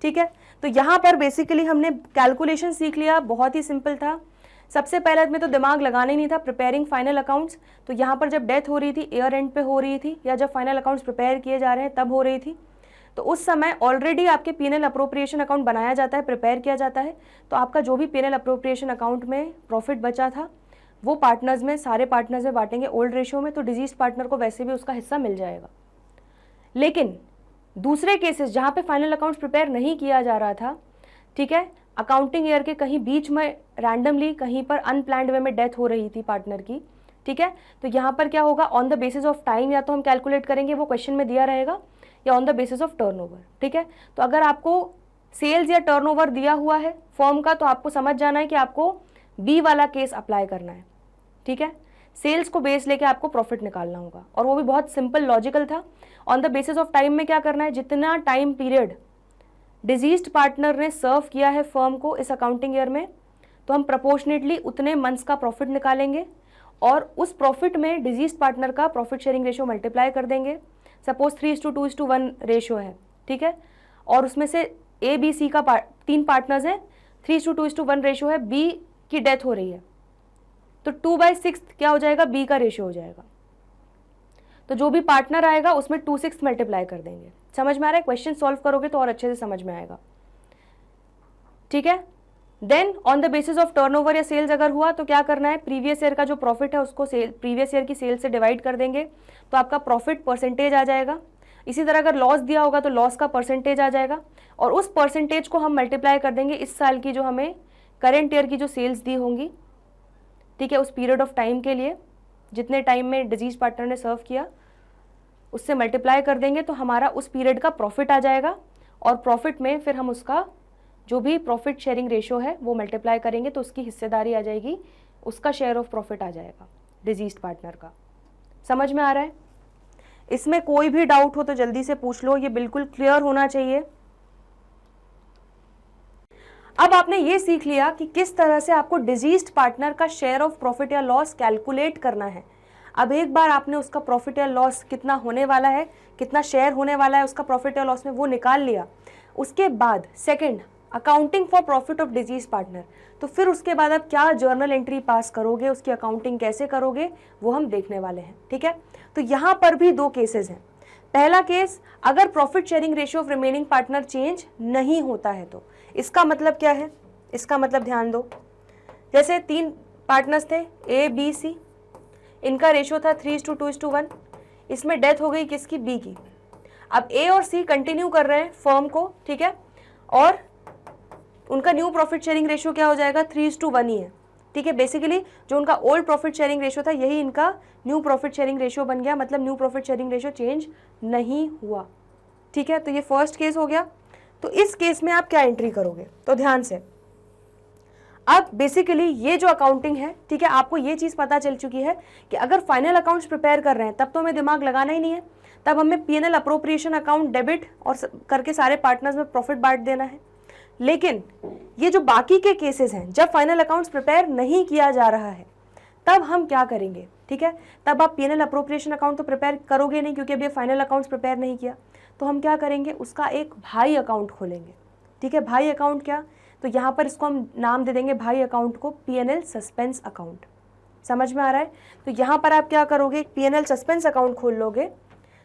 ठीक है। तो यहाँ पर बेसिकली हमने कैलकुलेशन सीख लिया, बहुत ही सिंपल था। सबसे पहले में तो दिमाग लगाना ही नहीं था, प्रिपेयरिंग फाइनल अकाउंट्स। तो यहाँ पर जब डेथ हो रही थी, ईयर एंड पे हो रही थी, या जब फाइनल अकाउंट्स प्रिपेयर किए जा रहे हैं तब हो रही थी, तो उस समय ऑलरेडी आपके पीएनएल अप्रोप्रिएशन अकाउंट बनाया जाता है, प्रिपेयर किया जाता है। तो आपका जो भी पीएनएल अप्रोप्रिएशन अकाउंट में प्रॉफिट बचा था वो पार्टनर्स में, सारे पार्टनर्स में बांटेंगे ओल्ड रेशियो में, तो डिजीज पार्टनर को वैसे भी उसका हिस्सा मिल जाएगा। लेकिन दूसरे केसेस जहाँ पे फाइनल अकाउंट्स प्रिपेयर नहीं किया जा रहा था, ठीक है, अकाउंटिंग ईयर के कहीं बीच में रैंडमली कहीं पर अनप्लान्ड वे में डेथ हो रही थी पार्टनर की, ठीक है, तो यहाँ पर क्या होगा, on the basis of time या तो हम कैलकुलेट करेंगे, वो क्वेश्चन में दिया रहेगा, या on the basis of turnover, ठीक है। तो अगर आपको सेल्स या टर्नओवर दिया हुआ है फर्म का, तो आपको समझ जाना है कि आपको बी वाला केस अप्लाई करना है, ठीक है। सेल्स को बेस लेके आपको प्रॉफिट निकालना होगा, और वो भी बहुत सिंपल लॉजिकल था। On the basis of time में क्या करना है, जितना टाइम पीरियड डिजीज्ड पार्टनर ने सर्व किया है फर्म को इस अकाउंटिंग ईयर में, तो हम प्रपोर्शनेटली उतने मंथ्स का प्रॉफिट निकालेंगे और उस प्रॉफिट में डिजीज्ड पार्टनर का प्रॉफिट शेयरिंग रेशियो मल्टीप्लाई कर देंगे। सपोज 3:2:1 रेशियो है, ठीक है, और उसमें से ए बी सी का 3 पार्टनर्स हैं, 3:2:1 रेशियो है, बी की डेथ हो रही है, तो 2/6 क्या हो जाएगा, बी का रेशियो हो जाएगा। तो जो भी पार्टनर आएगा उसमें 2/6 मल्टीप्लाई कर देंगे। समझ में आ रहा है? क्वेश्चन सॉल्व करोगे तो और अच्छे से समझ में आएगा, ठीक है। Then on the basis of turnover या सेल्स अगर हुआ तो क्या करना है, प्रीवियस ईयर का जो प्रॉफिट है उसको प्रीवियस ईयर की सेल्स से डिवाइड कर देंगे तो आपका प्रॉफिट परसेंटेज आ जाएगा। इसी तरह अगर लॉस दिया होगा तो लॉस का परसेंटेज आ जाएगा, और उस परसेंटेज को हम मल्टीप्लाई कर देंगे इस साल की जो हमें करेंट ईयर की जो सेल्स दी होंगी, ठीक है, उस पीरियड ऑफ टाइम के लिए जितने टाइम में डिजीज पार्टनर ने सर्व किया उससे मल्टीप्लाई कर देंगे तो हमारा उस पीरियड का प्रॉफिट आ जाएगा, और प्रॉफिट में फिर हम उसका जो भी प्रॉफिट शेयरिंग रेशियो है वो मल्टीप्लाई करेंगे तो उसकी हिस्सेदारी आ जाएगी, उसका शेयर ऑफ प्रॉफिट आ जाएगा डिजीज्ड पार्टनर का। समझ में आ रहा है? इसमें कोई भी डाउट हो तो जल्दी से पूछ लो, ये बिल्कुल क्लियर होना चाहिए। अब आपने ये सीख लिया कि किस तरह से आपको डिजीज्ड पार्टनर का शेयर ऑफ प्रॉफिट या लॉस कैलकुलेट करना है। अब एक बार आपने उसका प्रॉफिट या लॉस कितना होने वाला है, कितना शेयर होने वाला है उसका प्रॉफिट या लॉस में, वो निकाल लिया, उसके बाद second accounting for profit of deceased partner, तो फिर उसके बाद आप क्या जर्नल एंट्री पास करोगे, उसकी अकाउंटिंग कैसे करोगे वो हम देखने वाले हैं, ठीक है। तो यहाँ पर भी 2 केसेस हैं। पहला केस, अगर profit sharing ratio of remaining partner change नहीं होता है तो इसका मतलब क्या है, इसका मतलब ध्यान दो, जैसे 3 पार्टनर्स थे ए बी सी, इनका रेशियो था 3:2:1, इसमें डेथ हो गई किसकी, बी की। अब ए और सी कंटिन्यू कर रहे हैं फर्म को, ठीक है, और उनका न्यू प्रॉफिट शेयरिंग रेशियो क्या हो जाएगा, 3:1 ही है, ठीक है। बेसिकली जो उनका ओल्ड प्रॉफिट शेयरिंग रेशियो था यही इनका न्यू प्रॉफिट शेयरिंग रेशियो बन गया, मतलब new profit sharing ratio change नहीं हुआ, ठीक है। तो ये फर्स्ट केस हो गया। तो इस केस में आप क्या एंट्री करोगे? तो ध्यान से, अब बेसिकली ये जो अकाउंटिंग है, ठीक है, आपको ये चीज पता चल चुकी है कि अगर फाइनल अकाउंट्स प्रिपेयर कर रहे हैं तब तो हमें दिमाग लगाना ही नहीं है, तब हमें पीएनएल अप्रोप्रिएशन अकाउंट डेबिट और करके सारे पार्टनर्स में प्रॉफिट बांट देना है। लेकिन ये जो बाकी के केसेस हैं, जब फाइनल अकाउंट्स प्रिपेयर नहीं किया जा रहा है तब हम क्या करेंगे? ठीक है, तब आप पीएनएल अप्रोप्रिएशन अकाउंट तो प्रिपेयर करोगे नहीं, क्योंकि अभी फाइनल अकाउंट्स प्रिपेयर नहीं किया। तो हम क्या करेंगे? उसका एक भाई अकाउंट खोलेंगे। ठीक है, भाई अकाउंट क्या? तो यहाँ पर इसको हम नाम दे देंगे भाई अकाउंट को पीएनएल सस्पेंस अकाउंट। समझ में आ रहा है? तो यहाँ पर आप क्या करोगे? पीएनएल सस्पेंस अकाउंट खोल लोगे।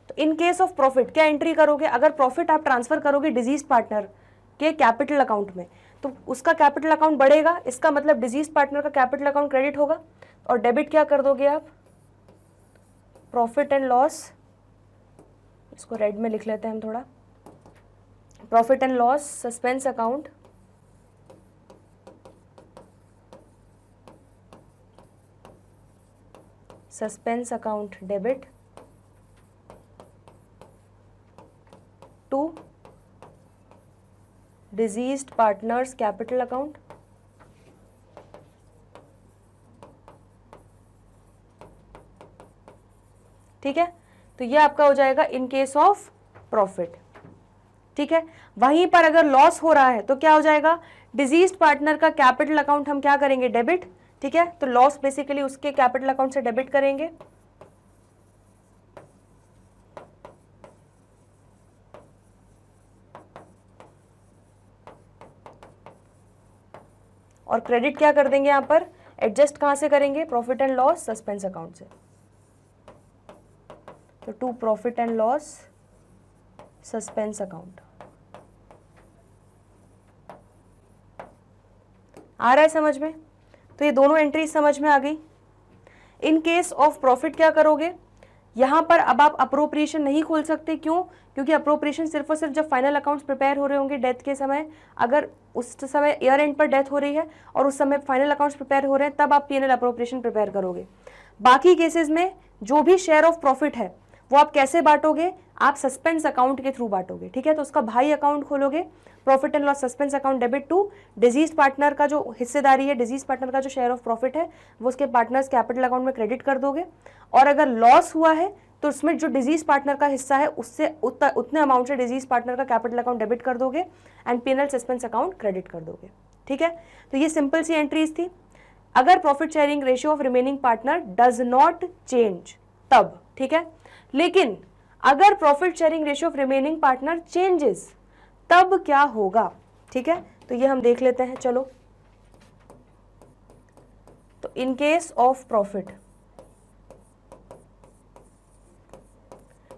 तो इन केस ऑफ प्रॉफिट क्या एंट्री करोगे? अगर प्रॉफिट आप ट्रांसफर करोगे डिजीज पार्टनर के कैपिटल अकाउंट में, तो उसका कैपिटल अकाउंट बढ़ेगा, इसका मतलब डिजीज पार्टनर का कैपिटल अकाउंट क्रेडिट होगा। और डेबिट क्या कर दोगे आप? प्रॉफिट एंड लॉस, इसको रेड में लिख लेते हैं हम थोड़ा, profit and loss suspense account, suspense account debit to deceased partners capital account. ठीक है, तो ये आपका हो जाएगा इन केस ऑफ प्रॉफिट। ठीक है, वहीं पर अगर लॉस हो रहा है तो क्या हो जाएगा? डिजीज्ड पार्टनर का कैपिटल अकाउंट हम क्या करेंगे? डेबिट। ठीक है, तो लॉस बेसिकली उसके कैपिटल अकाउंट से डेबिट करेंगे। और क्रेडिट क्या कर देंगे? यहां पर एडजस्ट कहां से करेंगे? Profit and loss suspense account से। तो to profit and loss suspense account. आ रहा है समझ में? तो ये दोनों एंट्री समझ में आ गई। इन केस ऑफ प्रॉफिट क्या करोगे? यहां पर अब आप अप्रोप्रिएशन नहीं खोल सकते। क्यों? क्योंकि अप्रोप्रिएशन सिर्फ और सिर्फ जब फाइनल अकाउंट्स प्रिपेयर हो रहे होंगे डेथ के समय, अगर उस समय ईयर एंड पर डेथ हो रही है और उस समय फाइनल अकाउंट्स प्रिपेयर हो रहे हैं, तब आप पीएनएल अप्रोप्रिएशन प्रिपेयर करोगे। बाकी केसेस में जो भी शेयर ऑफ प्रॉफिट है वो आप कैसे बांटोगे? आप सस्पेंस अकाउंट के थ्रू बांटोगे। ठीक है, तो उसका भाई अकाउंट खोलोगे, profit and loss suspense account debit to deceased partner का जो हिस्सेदारी है, डिजीज पार्टनर का जो शेयर ऑफ प्रॉफिट है वो उसके पार्टनर्स कैपिटल अकाउंट में क्रेडिट कर दोगे। और अगर लॉस हुआ है तो उसमें जो डिजीज पार्टनर का हिस्सा है उससे उतने अमाउंट से डिजीज पार्टनर का कैपिटल अकाउंट डेबिट कर दोगे and PNL suspense account credit कर दोगे। ठीक है, तो ये सिंपल सी एंट्रीज थी। अगर profit sharing ratio of remaining partner does not change तब। ठीक है, लेकिन अगर profit sharing ratio of remaining partner changes तब क्या होगा? ठीक है, तो ये हम देख लेते हैं। चलो, तो इन केस ऑफ प्रॉफिट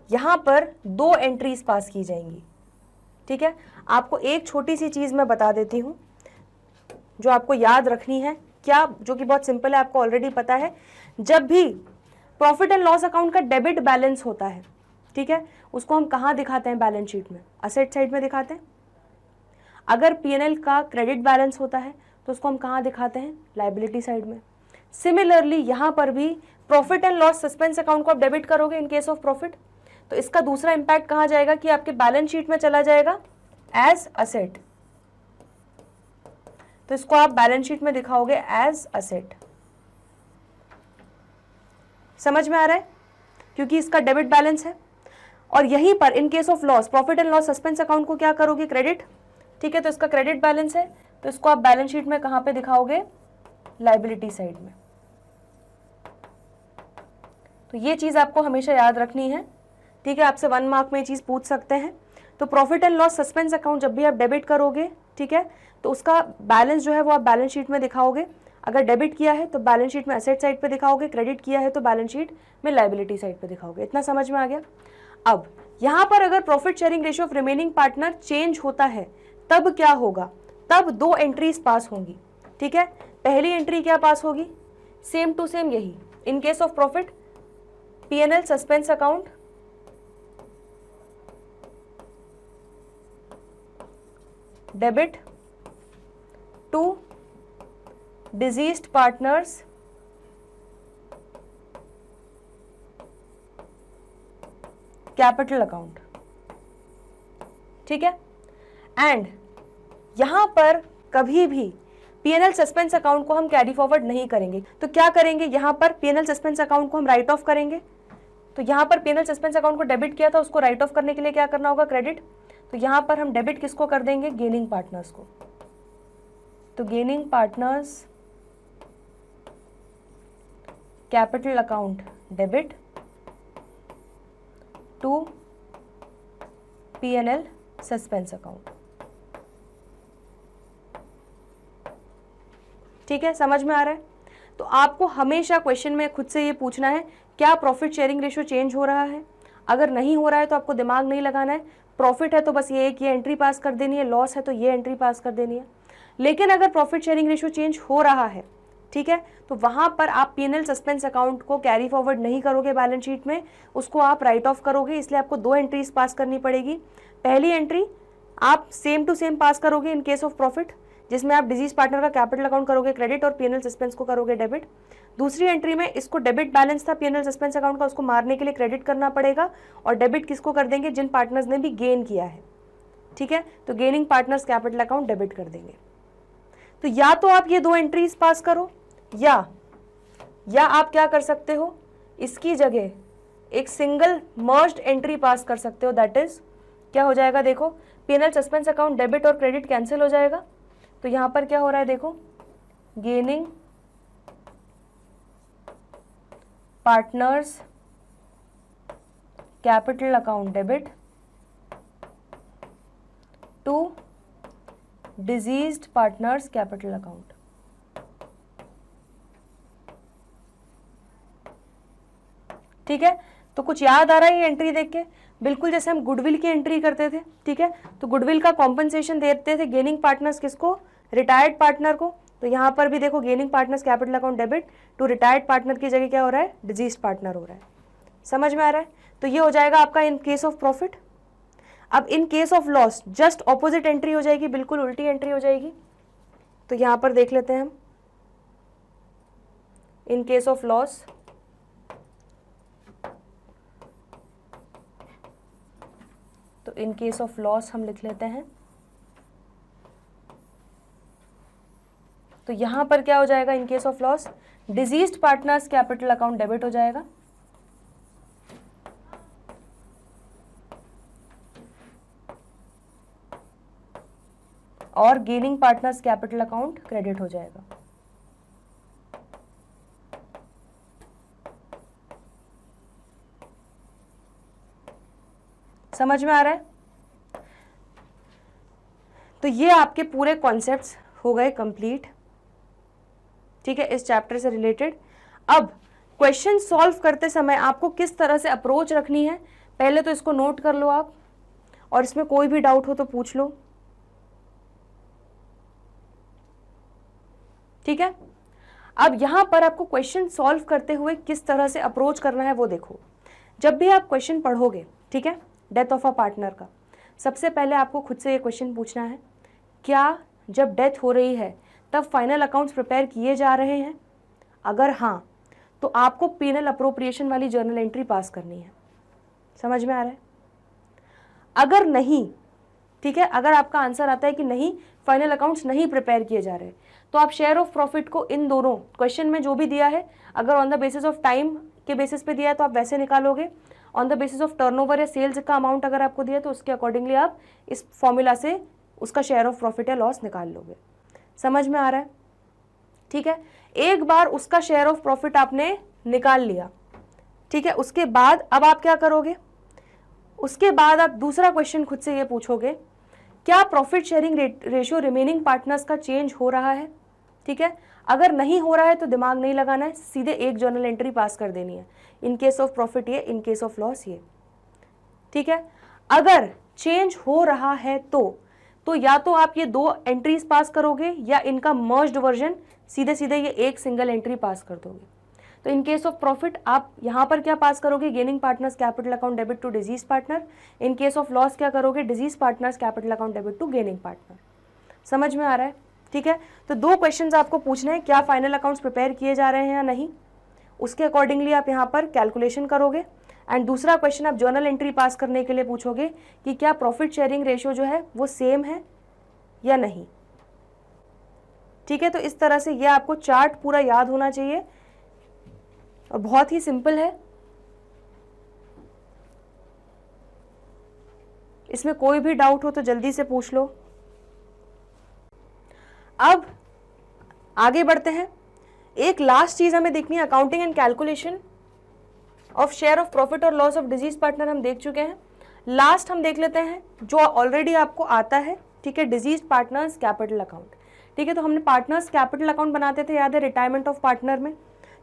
यहां पर दो एंट्रीज पास की जाएंगी। ठीक है, आपको एक छोटी सी चीज मैं बता देती हूं जो आपको याद रखनी है, क्या, जो कि बहुत सिंपल है, आपको ऑलरेडी पता है। जब भी प्रॉफिट एंड लॉस अकाउंट का डेबिट बैलेंस होता है, ठीक है, उसको हम कहां दिखाते हैं? बैलेंस शीट में, असेट साइड में दिखाते हैं। अगर पीएनएल का क्रेडिट बैलेंस होता है तो उसको हम कहां दिखाते हैं? लायबिलिटी साइड में। सिमिलरली यहां पर भी profit and loss suspense account को आप डेबिट करोगे इन केस ऑफ प्रॉफिट, तो इसका दूसरा इंपैक्ट कहां जाएगा? कि आपके बैलेंस शीट में चला जाएगा एज असेट। तो इसको आप बैलेंस शीट में दिखाओगे एज असेट। समझ में आ रहा है? क्योंकि इसका डेबिट बैलेंस है। और यहीं पर इन case of loss profit and loss suspense account को क्या करोगे? क्रेडिट। ठीक है, तो इसका क्रेडिट बैलेंस है, तो इसको आप बैलेंस शीट में कहां पे दिखाओगे? लायबिलिटी साइड में। तो ये चीज आपको हमेशा याद रखनी है। ठीक है, आपसे 1 मार्क में ये चीज पूछ सकते हैं। तो profit and loss suspense account जब भी आप डेबिट करोगे, ठीक है, तो उसका बैलेंस जो है वो आप बैलेंस शीट में दिखाओगे। अगर डेबिट किया है तो बैलेंस शीट में एसेट साइड पे दिखाओगे, क्रेडिट किया है तो बैलेंस शीट में लायबिलिटी साइड पे दिखाओगे। इतना समझ में आ गया? अब यहां पर अगर profit sharing ratio of remaining partner change होता है तब क्या होगा? तब दो एंट्रीज पास होंगी। ठीक है, पहली एंट्री क्या पास होगी? सेम टू सेम यही, in case of profit PNL suspense account debit to deceased partners capital account. ठीक है, एंड यहाँ पर कभी भी P&L सस्पेंस अकाउंट को हम कैरी फॉरवर्ड नहीं करेंगे। तो क्या करेंगे, यहाँ पर P&L सस्पेंस अकाउंट को हम राइट ऑफ करेंगे। तो यहाँ पर P&L सस्पेंस अकाउंट को डेबिट किया था, उसको राइट ऑफ करने के लिए क्या करना होगा, क्रेडिट। तो यहाँ पर हम डेबिट किसको कर देंगे, गेनिंग पार्टनर्स को। तो gaining partners capital account debit to P&L suspense account. ठीक है, समझ में आ रहा है। तो आपको हमेशा क्वेश्चन में खुद से ये पूछना है, क्या प्रॉफिट शेयरिंग रेशियो चेंज हो रहा है। अगर नहीं हो रहा है तो आपको दिमाग नहीं लगाना है। प्रॉफिट है तो बस ये एक ये एंट्री पास कर देनी है, लॉस है तो ये एंट्री पास कर देनी है। लेकिन अगर प्रॉफिट शेयरिंग रेशियो चेंज हो रहा है, ठीक है, तो वहां पर आप P&L सस्पेंस अकाउंट को कैरी फॉरवर्ड नहीं करोगे बैलेंस शीट में, उसको आप राइट ऑफ करोगे। इसलिए आपको 2 एंट्रीज पास करनी पड़ेगी। पहली एंट्री आप सेम टू सेम पास करोगे इन केस ऑफ प्रॉफिट, जिसमें आप डिजीज पार्टनर का कैपिटल अकाउंट करोगे क्रेडिट और P&L सस्पेंस को करोगे डेबिट। दूसरी एंट्री में इसको डेबिट बैलेंस था P&L सस्पेंस अकाउंट का, उसको मारने के लिए क्रेडिट करना पड़ेगा और डेबिट किसको कर देंगे, जिन पार्टनर्स ने भी गेन किया है। ठीक है, तो gaining partners capital account debit कर देंगे। तो या तो आप ये 2 एंट्रीज पास करो या आप क्या कर सकते हो, इसकी जगह एक सिंगल मर्ज्ड एंट्री पास कर सकते हो। दैट इज क्या हो जाएगा, देखो P&L सस्पेंस अकाउंट डेबिट और क्रेडिट कैंसिल हो जाएगा। तो यहां पर क्या हो रहा है, देखो gaining partners capital account debit to deceased partners capital account. ठीक है, तो कुछ याद आ रहा है ये एंट्री देख के, बिल्कुल जैसे हम गुडविल की एंट्री करते थे। ठीक है, तो गुडविल का कॉम्पनसेशन देते थे गेनिंग पार्टनर्स किसको, रिटायर्ड पार्टनर को। तो यहाँ पर भी देखो gaining partners capital account debit to retired partner की जगह क्या हो रहा है, डिजीज पार्टनर हो रहा है। समझ में आ रहा है। तो ये हो जाएगा आपका इन केस ऑफ प्रॉफिट। अब in case of loss just opposite entry हो जाएगी, बिल्कुल उल्टी एंट्री हो जाएगी। तो यहाँ पर देख लेते हैं हम, इन केस ऑफ लॉस तो इन केस ऑफ लॉस हम लिख लेते हैं। तो यहां पर क्या हो जाएगा, इन case of loss diseased partners capital account debit हो जाएगा और gaining partners capital account credit हो जाएगा। समझ में आ रहा है। तो ये आपके पूरे कॉन्सेप्ट्स हो गए कंप्लीट। ठीक है, इस चैप्टर से रिलेटेड। अब क्वेश्चन सॉल्व करते समय आपको किस तरह से अप्रोच रखनी है, पहले तो इसको नोट कर लो आप, और इसमें कोई भी डाउट हो तो पूछ लो। ठीक है, अब यहां पर आपको क्वेश्चन सॉल्व करते हुए किस तरह से अप्रोच करना है वो देखो। जब भी आप क्वेश्चन पढ़ोगे, ठीक है, डेथ ऑफ अ पार्टनर का, सबसे पहले आपको खुद से ये क्वेश्चन पूछना है, क्या जब डेथ हो रही है तब फाइनल अकाउंट्स प्रिपेयर किए जा रहे हैं? अगर हाँ, तो आपको P&L अप्रोप्रिएशन वाली जर्नल एंट्री पास करनी है। समझ में आ रहा है। अगर नहीं, ठीक है, अगर आपका आंसर आता है कि नहीं फाइनल अकाउंट्स नहीं प्रिपेयर किए जा रहे, तो आप शेयर ऑफ प्रॉफिट को इन दोनों क्वेश्चन में जो भी दिया है, अगर on the basis of time के बेसिस पे दिया है तो आप वैसे निकालोगे, on the basis of turnover या सेल्स का अमाउंट अगर आपको दिया है तो उसके अकॉर्डिंगली आप इस फॉर्मूला से उसका शेयर ऑफ प्रॉफिट या लॉस निकाल लोगे। समझ में आ रहा है। ठीक है, एक बार उसका शेयर ऑफ प्रॉफिट आपने निकाल लिया, ठीक है, उसके बाद अब आप क्या करोगे, उसके बाद आप दूसरा क्वेश्चन खुद से ये पूछोगे, क्या profit sharing ratio remaining partners का चेंज हो रहा है? ठीक है, अगर नहीं हो रहा है तो दिमाग नहीं लगाना है, सीधे एक जर्नल एंट्री पास कर देनी है, इन केस ऑफ प्रॉफिट ये, इन केस ऑफ लॉस ये। ठीक है, अगर चेंज हो रहा है तो या तो आप ये 2 एंट्रीज पास करोगे या इनका मर्ज्ड वर्जन सीधे सीधे ये एक सिंगल एंट्री पास कर दोगे। तो इन केस ऑफ प्रॉफिट आप यहां पर क्या पास करोगे, gaining partners capital account debit to deceased partner. In case of loss क्या करोगे, deceased partners capital account debit to gaining partner. समझ में आ रहा है। ठीक है, तो 2 क्वेश्चंस आपको पूछने हैं, क्या फाइनल अकाउंट्स प्रिपेयर किए जा रहे हैं या नहीं, उसके अकॉर्डिंगली आप यहाँ पर कैलकुलेशन करोगे। एंड दूसरा क्वेश्चन आप जर्नल एंट्री पास करने के लिए पूछोगे कि क्या प्रॉफिट शेयरिंग रेशियो जो है वो सेम है या नहीं। ठीक है, तो इस तरह से ये आपको चार्ट पूरा याद होना चाहिए और बहुत ही सिंपल है, इसमें कोई भी डाउट हो तो जल्दी से पूछ लो। अब आगे बढ़ते हैं। एक लास्ट चीज हमें देखनी है, accounting and calculation of share of profit और लॉस ऑफ डिजीज पार्टनर हम देख चुके हैं। लास्ट हम देख लेते हैं जो ऑलरेडी आपको आता है, ठीक है, डिजीज पार्टनर्स कैपिटल अकाउंट। ठीक है, तो हमने पार्टनर्स कैपिटल अकाउंट बनाते थे, याद है, रिटायरमेंट ऑफ पार्टनर में।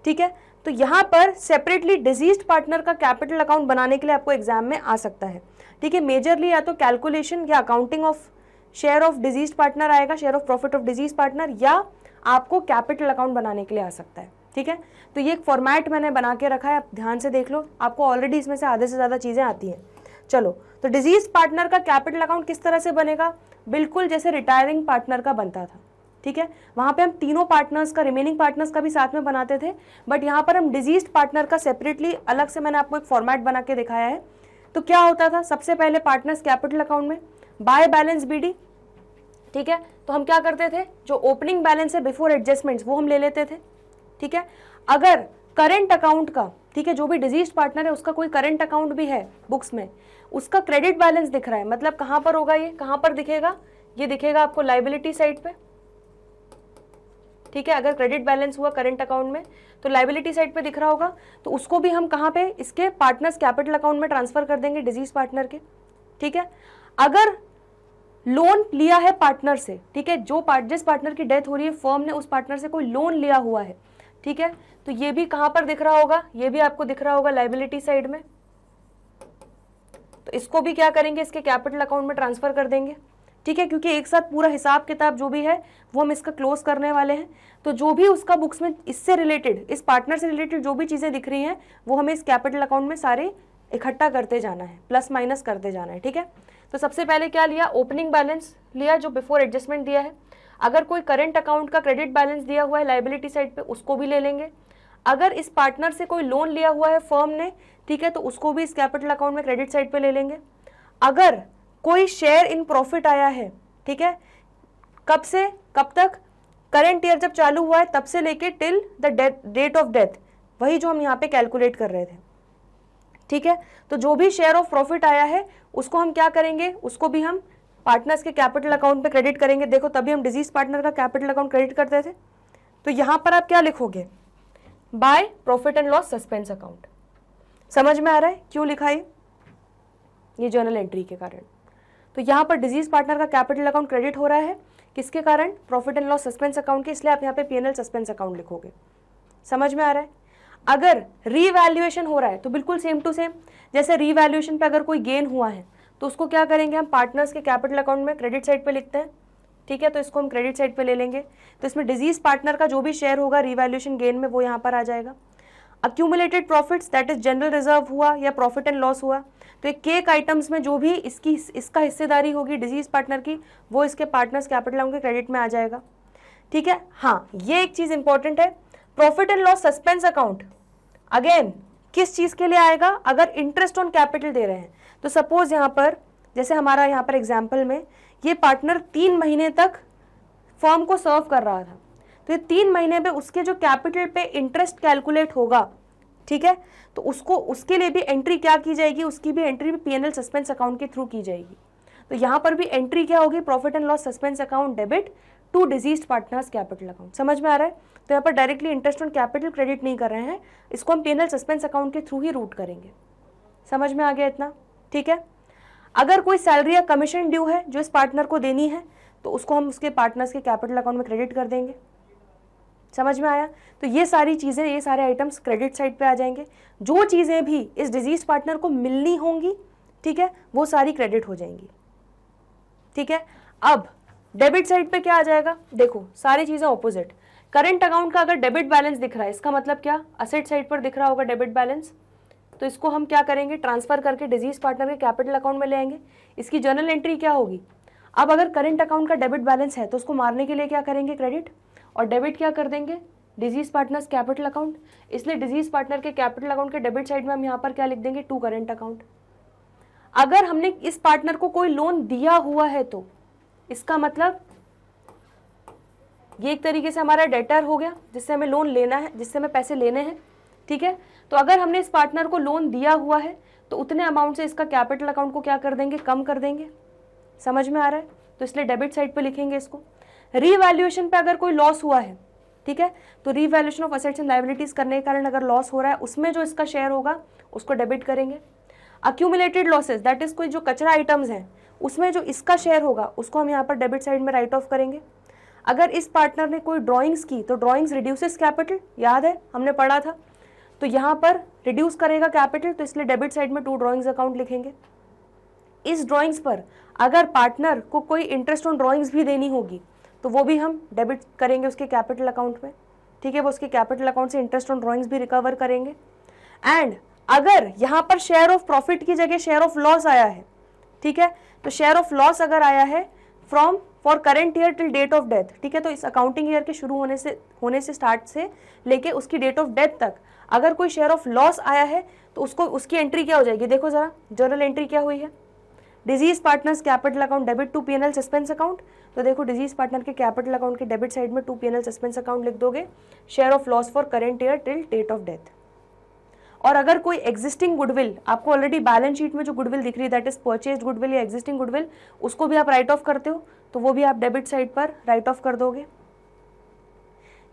ठीक है, तो यहाँ पर सेपरेटली डिजीज पार्टनर का कैपिटल अकाउंट बनाने के लिए आपको एग्जाम में आ सकता है। ठीक है, मेजरली या तो कैलकुलेशन या accounting of share of deceased partner आएगा, share of profit of deceased partner, या आपको कैपिटल अकाउंट बनाने के लिए आ सकता है। ठीक है, तो ये एक फॉर्मेट मैंने बना के रखा है, आप ध्यान से देख लो, आपको ऑलरेडी इसमें से आधे से ज़्यादा चीज़ें आती हैं। चलो, तो डिजीज पार्टनर का कैपिटल अकाउंट किस तरह से बनेगा, बिल्कुल जैसे रिटायरिंग पार्टनर का बनता था। ठीक है, वहाँ पे हम तीनों पार्टनर्स का, रिमेनिंग पार्टनर्स का भी साथ में बनाते थे, बट यहाँ पर हम डिजीज पार्टनर का सेपरेटली अलग से मैंने आपको एक फॉर्मेट बना के दिखाया है। तो क्या होता था, सबसे पहले पार्टनर्स कैपिटल अकाउंट में बाय बैलेंस बीडी, ठीक है, तो हम क्या करते थे, जो ओपनिंग बैलेंस है बिफोर एडजस्टमेंट्स वो हम ले लेते थे। ठीक है, अगर करंट अकाउंट का, ठीक है, जो भी डिजीज पार्टनर है उसका कोई करंट अकाउंट भी है बुक्स में, उसका क्रेडिट बैलेंस दिख रहा है, मतलब कहाँ पर होगा, ये कहाँ पर दिखेगा, ये दिखेगा आपको लाइबिलिटी साइड पे। ठीक है, अगर क्रेडिट बैलेंस हुआ करंट अकाउंट में तो लाइबिलिटी साइड पे दिख रहा होगा, तो उसको भी हम कहाँ पे, इसके पार्टनर्स कैपिटल अकाउंट में ट्रांसफर कर देंगे, डिजीज पार्टनर के। ठीक है, अगर लोन लिया है पार्टनर से, ठीक है, जिस पार्टनर की डेथ हो रही है, फर्म ने उस पार्टनर से कोई लोन लिया हुआ है, ठीक है, तो ये भी कहां पर दिख रहा होगा, ये भी आपको दिख रहा होगा लाइबिलिटी साइड में। तो इसको भी क्या करेंगे, इसके कैपिटल अकाउंट में ट्रांसफर कर देंगे। ठीक है, क्योंकि एक साथ पूरा हिसाब किताब जो भी है वो हम इसका क्लोज करने वाले हैं, तो जो भी उसका बुक्स में इससे रिलेटेड, इस पार्टनर से रिलेटेड जो भी चीजें दिख रही हैं वो हमें इस कैपिटल अकाउंट में सारे इकट्ठा करते जाना है, प्लस माइनस करते जाना है। ठीक है, तो सबसे पहले क्या लिया, ओपनिंग बैलेंस लिया जो बिफोर एडजस्टमेंट दिया है। अगर कोई करंट अकाउंट का क्रेडिट बैलेंस दिया हुआ है लाइबिलिटी साइड पे, उसको भी ले लेंगे। अगर इस पार्टनर से कोई लोन लिया हुआ है फर्म ने, ठीक है, तो उसको भी इस कैपिटल अकाउंट में क्रेडिट साइड पे ले लेंगे। अगर कोई शेयर इन प्रॉफिट आया है, ठीक है, कब से कब तक, करंट ईयर जब चालू हुआ है तब से लेके till the date of death, वही जो हम यहाँ पे कैलकुलेट कर रहे थे। ठीक है, तो जो भी शेयर ऑफ प्रॉफिट आया है उसको हम क्या करेंगे, उसको भी हम पार्टनर्स के कैपिटल अकाउंट पे क्रेडिट करेंगे। देखो, तभी हम डिजीज पार्टनर का कैपिटल अकाउंट क्रेडिट करते थे। तो यहां पर आप क्या लिखोगे, by profit and loss suspense account. समझ में आ रहा है क्यों लिखा है, ये जर्नल एंट्री के कारण। तो यहां पर डिजीज पार्टनर का कैपिटल अकाउंट क्रेडिट हो रहा है, किसके कारण, profit and loss suspense account के, इसलिए आप यहाँ पे पीएनएल सस्पेंस अकाउंट लिखोगे। समझ में आ रहा है। अगर रीवैल्यूएशन हो रहा है तो बिल्कुल सेम टू सेम, जैसे रीवैल्यूएशन पे अगर कोई गेन हुआ है तो उसको क्या करेंगे, हम पार्टनर्स के कैपिटल अकाउंट में क्रेडिट साइड पे लिखते हैं। ठीक है, तो इसको हम क्रेडिट साइड पे ले लेंगे। तो इसमें डिजीज पार्टनर का जो भी शेयर होगा रीवैल्यूएशन गेन में वो यहाँ पर आ जाएगा। Accumulated profits, that is general reserve हुआ या प्रॉफिट एंड लॉस हुआ, तो एक केक आइटम्स में जो भी इसका हिस्सेदारी होगी डिजीज पार्टनर की, वो इसके पार्टनर्स कैपिटल अकाउंट के क्रेडिट में आ जाएगा। ठीक है, हाँ, ये एक चीज इंपॉर्टेंट है, profit and loss suspense account again किस चीज के लिए आएगा, अगर इंटरेस्ट ऑन कैपिटल दे रहे हैं। तो सपोज यहाँ पर, जैसे हमारा यहाँ पर एग्जाम्पल में ये पार्टनर 3 महीने तक फर्म को सर्व कर रहा था, तो ये 3 महीने में उसके जो कैपिटल पे इंटरेस्ट कैलकुलेट होगा, ठीक है, तो उसके लिए भी एंट्री क्या की जाएगी, उसकी भी एंट्री भी पीएनएल सस्पेंस अकाउंट के थ्रू की जाएगी। तो यहाँ पर भी एंट्री क्या होगी, profit and loss suspense account debit to deceased partners capital account. समझ में आ रहा है। तो यहाँ पर directly interest on capital credit नहीं कर रहे हैं, इसको हम पीएनएल सस्पेंस अकाउंट के थ्रू ही रूट करेंगे। समझ में आ गया इतना, ठीक है। अगर कोई सैलरी या कमीशन ड्यू है जो इस पार्टनर को देनी है, तो उसको हम उसके पार्टनर्स के कैपिटल अकाउंट में क्रेडिट कर देंगे। समझ में आया। तो ये सारी चीज़ें, ये सारे आइटम्स क्रेडिट साइड पे आ जाएंगे। जो चीज़ें भी इस डिजीज पार्टनर को मिलनी होंगी, ठीक है, वो सारी क्रेडिट हो जाएंगी। ठीक है, अब डेबिट साइड पे क्या आ जाएगा, देखो सारी चीज़ें ऑपोजिट। करंट अकाउंट का अगर डेबिट बैलेंस दिख रहा है, इसका मतलब क्या, असेट साइड पर दिख रहा होगा डेबिट बैलेंस, तो इसको हम क्या करेंगे, ट्रांसफर करके डिजीज पार्टनर के कैपिटल अकाउंट में ले आएंगे। इसकी जर्नल एंट्री क्या होगी, अब अगर करंट अकाउंट का डेबिट बैलेंस है तो उसको मारने के लिए क्या करेंगे, क्रेडिट, और डेबिट क्या कर देंगे, डिजीज पार्टनर्स कैपिटल अकाउंट, इसलिए डिजीज पार्टनर के कैपिटल अकाउंट के डेबिट साइड में हम यहाँ पर क्या लिख देंगे, टू करेंट अकाउंट। अगर हमने इस पार्टनर को कोई लोन दिया हुआ है तो इसका मतलब ये एक तरीके से हमारा डेटर हो गया जिससे हमें लोन लेना है, जिससे हमें पैसे लेने हैं, ठीक है। तो अगर हमने इस पार्टनर को लोन दिया हुआ है तो उतने अमाउंट से इसका कैपिटल अकाउंट को क्या कर देंगे, कम कर देंगे। समझ में आ रहा है? तो इसलिए डेबिट साइड पे लिखेंगे इसको। रीवैल्यूएशन पे अगर कोई लॉस हुआ है, ठीक है, तो revaluation of assets and liabilities करने के कारण अगर लॉस हो रहा है उसमें जो इसका शेयर होगा उसको डेबिट करेंगे। अक्यूमुलेटेड लॉसेस, दैट इज कोई जो कचरा आइटम्स हैं उसमें जो इसका शेयर होगा उसको हम यहाँ पर डेबिट साइड में राइट ऑफ करेंगे। अगर इस पार्टनर ने कोई ड्राइंग्स की तो ड्राइंग्स रिड्यूसेस कैपिटल, याद है हमने पढ़ा था, तो यहाँ पर रिड्यूस करेगा कैपिटल, तो इसलिए डेबिट साइड में टू ड्राइंग्स अकाउंट लिखेंगे। इस ड्राइंग्स पर अगर पार्टनर को कोई इंटरेस्ट ऑन ड्राइंग्स भी देनी होगी तो वो भी हम डेबिट करेंगे उसके कैपिटल अकाउंट में, ठीक है, वो उसके कैपिटल अकाउंट से इंटरेस्ट ऑन ड्राइंग्स भी रिकवर करेंगे। एंड अगर यहाँ पर शेयर ऑफ प्रॉफिट की जगह शेयर ऑफ लॉस आया है, ठीक है, तो शेयर ऑफ लॉस अगर आया है from for current year till date of death, ठीक है, तो इस अकाउंटिंग ईयर के शुरू होने से स्टार्ट से लेके उसकी डेट ऑफ डेथ तक अगर कोई शेयर ऑफ लॉस आया है तो उसको उसकी एंट्री क्या हो जाएगी, देखो जरा जर्नल एंट्री क्या हुई है, deceased partners capital account debit to PNL suspense account. तो देखो डिजीज पार्टनर के कैपिटल अकाउंट के डेबिट साइड में टू पीएनएल सस्पेंस अकाउंट लिख दोगे, share of loss for current year till date of death. और अगर कोई एग्जिस्टिंग गुडविल, आपको ऑलरेडी बैलेंस शीट में जो गुडविल दिख रही है दैट इज परचेज्ड गुडविल या एग्जिस्टिंग गुडविल, उसको भी आप राइट ऑफ करते हो तो वो भी आप डेबिट साइड पर राइट ऑफ कर दोगे।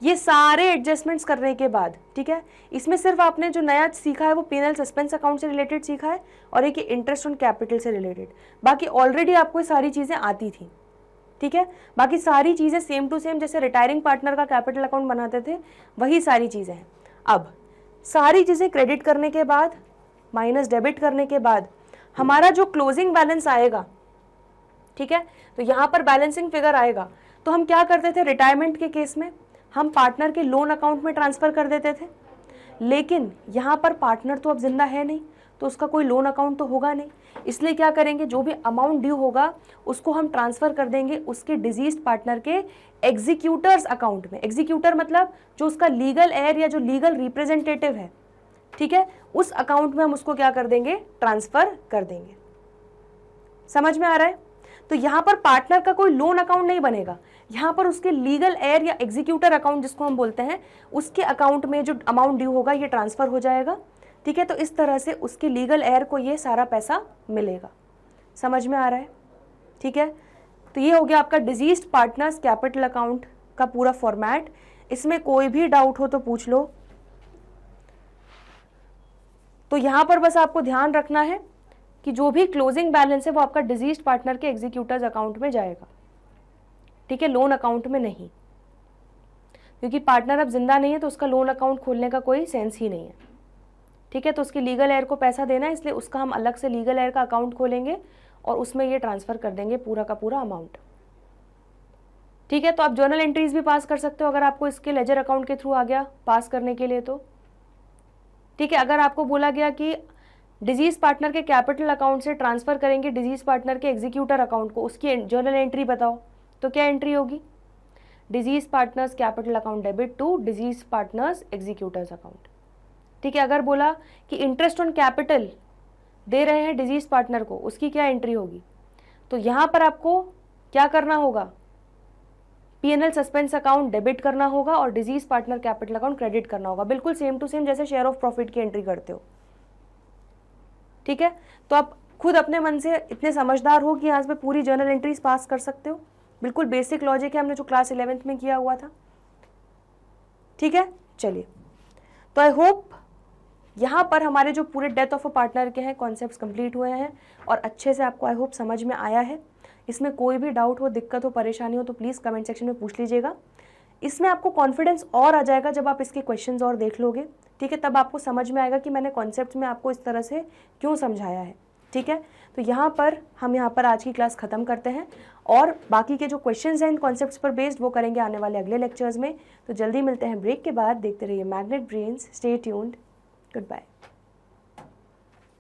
ये सारे एडजस्टमेंट्स करने के बाद, ठीक है, इसमें सिर्फ आपने जो नया सीखा है वो पीएनएल सस्पेंस अकाउंट से रिलेटेड सीखा है और एक इंटरेस्ट ऑन कैपिटल से रिलेटेड, बाकी ऑलरेडी आपको ये सारी चीज़ें आती थी, ठीक है। बाकी सारी चीज़ें सेम टू सेम जैसे रिटायरिंग पार्टनर का कैपिटल अकाउंट बनाते थे वही सारी चीज़ें हैं। अब सारी चीज़ें क्रेडिट करने के बाद माइनस डेबिट करने के बाद हमारा जो क्लोजिंग बैलेंस आएगा, ठीक है, तो यहाँ पर बैलेंसिंग फिगर आएगा। तो हम क्या करते थे रिटायरमेंट के केस में, हम पार्टनर के लोन अकाउंट में ट्रांसफ़र कर देते थे, लेकिन यहाँ पर पार्टनर तो अब जिंदा है नहीं तो उसका कोई लोन अकाउंट तो होगा नहीं, इसलिए क्या करेंगे, जो भी अमाउंट ड्यू होगा उसको हम ट्रांसफ़र कर देंगे उसके डिजीज्ड पार्टनर के एग्जीक्यूटर्स अकाउंट में। एग्जीक्यूटर मतलब जो उसका लीगल एयर या जो लीगल रिप्रेजेंटेटिव है, ठीक है, उस अकाउंट में हम उसको क्या कर देंगे, ट्रांसफ़र कर देंगे। समझ में आ रहा है? तो यहाँ पर पार्टनर का कोई लोन अकाउंट नहीं बनेगा, यहाँ पर उसके लीगल एयर या एग्जीक्यूटर अकाउंट जिसको हम बोलते हैं उसके अकाउंट में जो अमाउंट ड्यू होगा ये ट्रांसफ़र हो जाएगा, ठीक है। तो इस तरह से उसके लीगल एयर को ये सारा पैसा मिलेगा। समझ में आ रहा है? ठीक है, तो ये हो गया आपका डिजीज्ड पार्टनर्स कैपिटल अकाउंट का पूरा फॉर्मेट। इसमें कोई भी डाउट हो तो पूछ लो। तो यहाँ पर बस आपको ध्यान रखना है कि जो भी क्लोजिंग बैलेंस है वो आपका डिजीज्ड पार्टनर के एग्जीक्यूटर्स अकाउंट में जाएगा, ठीक है, लोन अकाउंट में नहीं, क्योंकि पार्टनर अब जिंदा नहीं है तो उसका लोन अकाउंट खोलने का कोई सेंस ही नहीं है, ठीक है। तो उसकी लीगल एयर को पैसा देना है, इसलिए उसका हम अलग से लीगल एयर का अकाउंट खोलेंगे और उसमें ये ट्रांसफ़र कर देंगे पूरा का पूरा अमाउंट, ठीक है। तो आप जर्नल एंट्रीज भी पास कर सकते हो अगर आपको इसके लेजर अकाउंट के थ्रू आ गया पास करने के लिए तो, ठीक है। अगर आपको बोला गया कि डिजीज पार्टनर के कैपिटल अकाउंट से ट्रांसफ़र करेंगे डिजीज पार्टनर के एग्जीक्यूटर अकाउंट को, उसकी जर्नल एंट्री बताओ, तो क्या एंट्री होगी, deceased partners capital account debit to deceased partners executors account, ठीक है। अगर बोला कि इंटरेस्ट ऑन कैपिटल दे रहे हैं डिजीज पार्टनर को, उसकी क्या एंट्री होगी, तो यहाँ पर आपको क्या करना होगा, पीएनएल सस्पेंस अकाउंट डेबिट करना होगा और disease partner capital account credit करना होगा, बिल्कुल सेम टू सेम जैसे शेयर ऑफ प्रॉफिट की एंट्री करते हो, ठीक है। तो आप खुद अपने मन से इतने समझदार हो कि यहाँ पे पूरी जर्नल एंट्रीज पास कर सकते हो, बिल्कुल बेसिक लॉजिक है, हमने जो क्लास 11th में किया हुआ था, ठीक है। चलिए, तो आई होप यहाँ पर हमारे जो पूरे डेथ ऑफ अ पार्टनर के हैं कॉन्सेप्ट्स कंप्लीट हुए हैं और अच्छे से आपको आई होप समझ में आया है। इसमें कोई भी डाउट हो, दिक्कत हो, परेशानी हो तो प्लीज़ कमेंट सेक्शन में पूछ लीजिएगा। इसमें आपको कॉन्फिडेंस और आ जाएगा जब आप इसके क्वेश्चंस और देख लोगे, ठीक है, तब आपको समझ में आएगा कि मैंने कॉन्सेप्ट में आपको इस तरह से क्यों समझाया है, ठीक है। तो यहाँ पर हम आज की क्लास ख़त्म करते हैं और बाकी के जो क्वेश्चंस हैं इन कॉन्सेप्ट्स पर बेस्ड वो करेंगे आने वाले अगले लेक्चर्स में। तो जल्दी मिलते हैं ब्रेक के बाद, देखते रहिए Magnet Brains, stay tuned, good bye.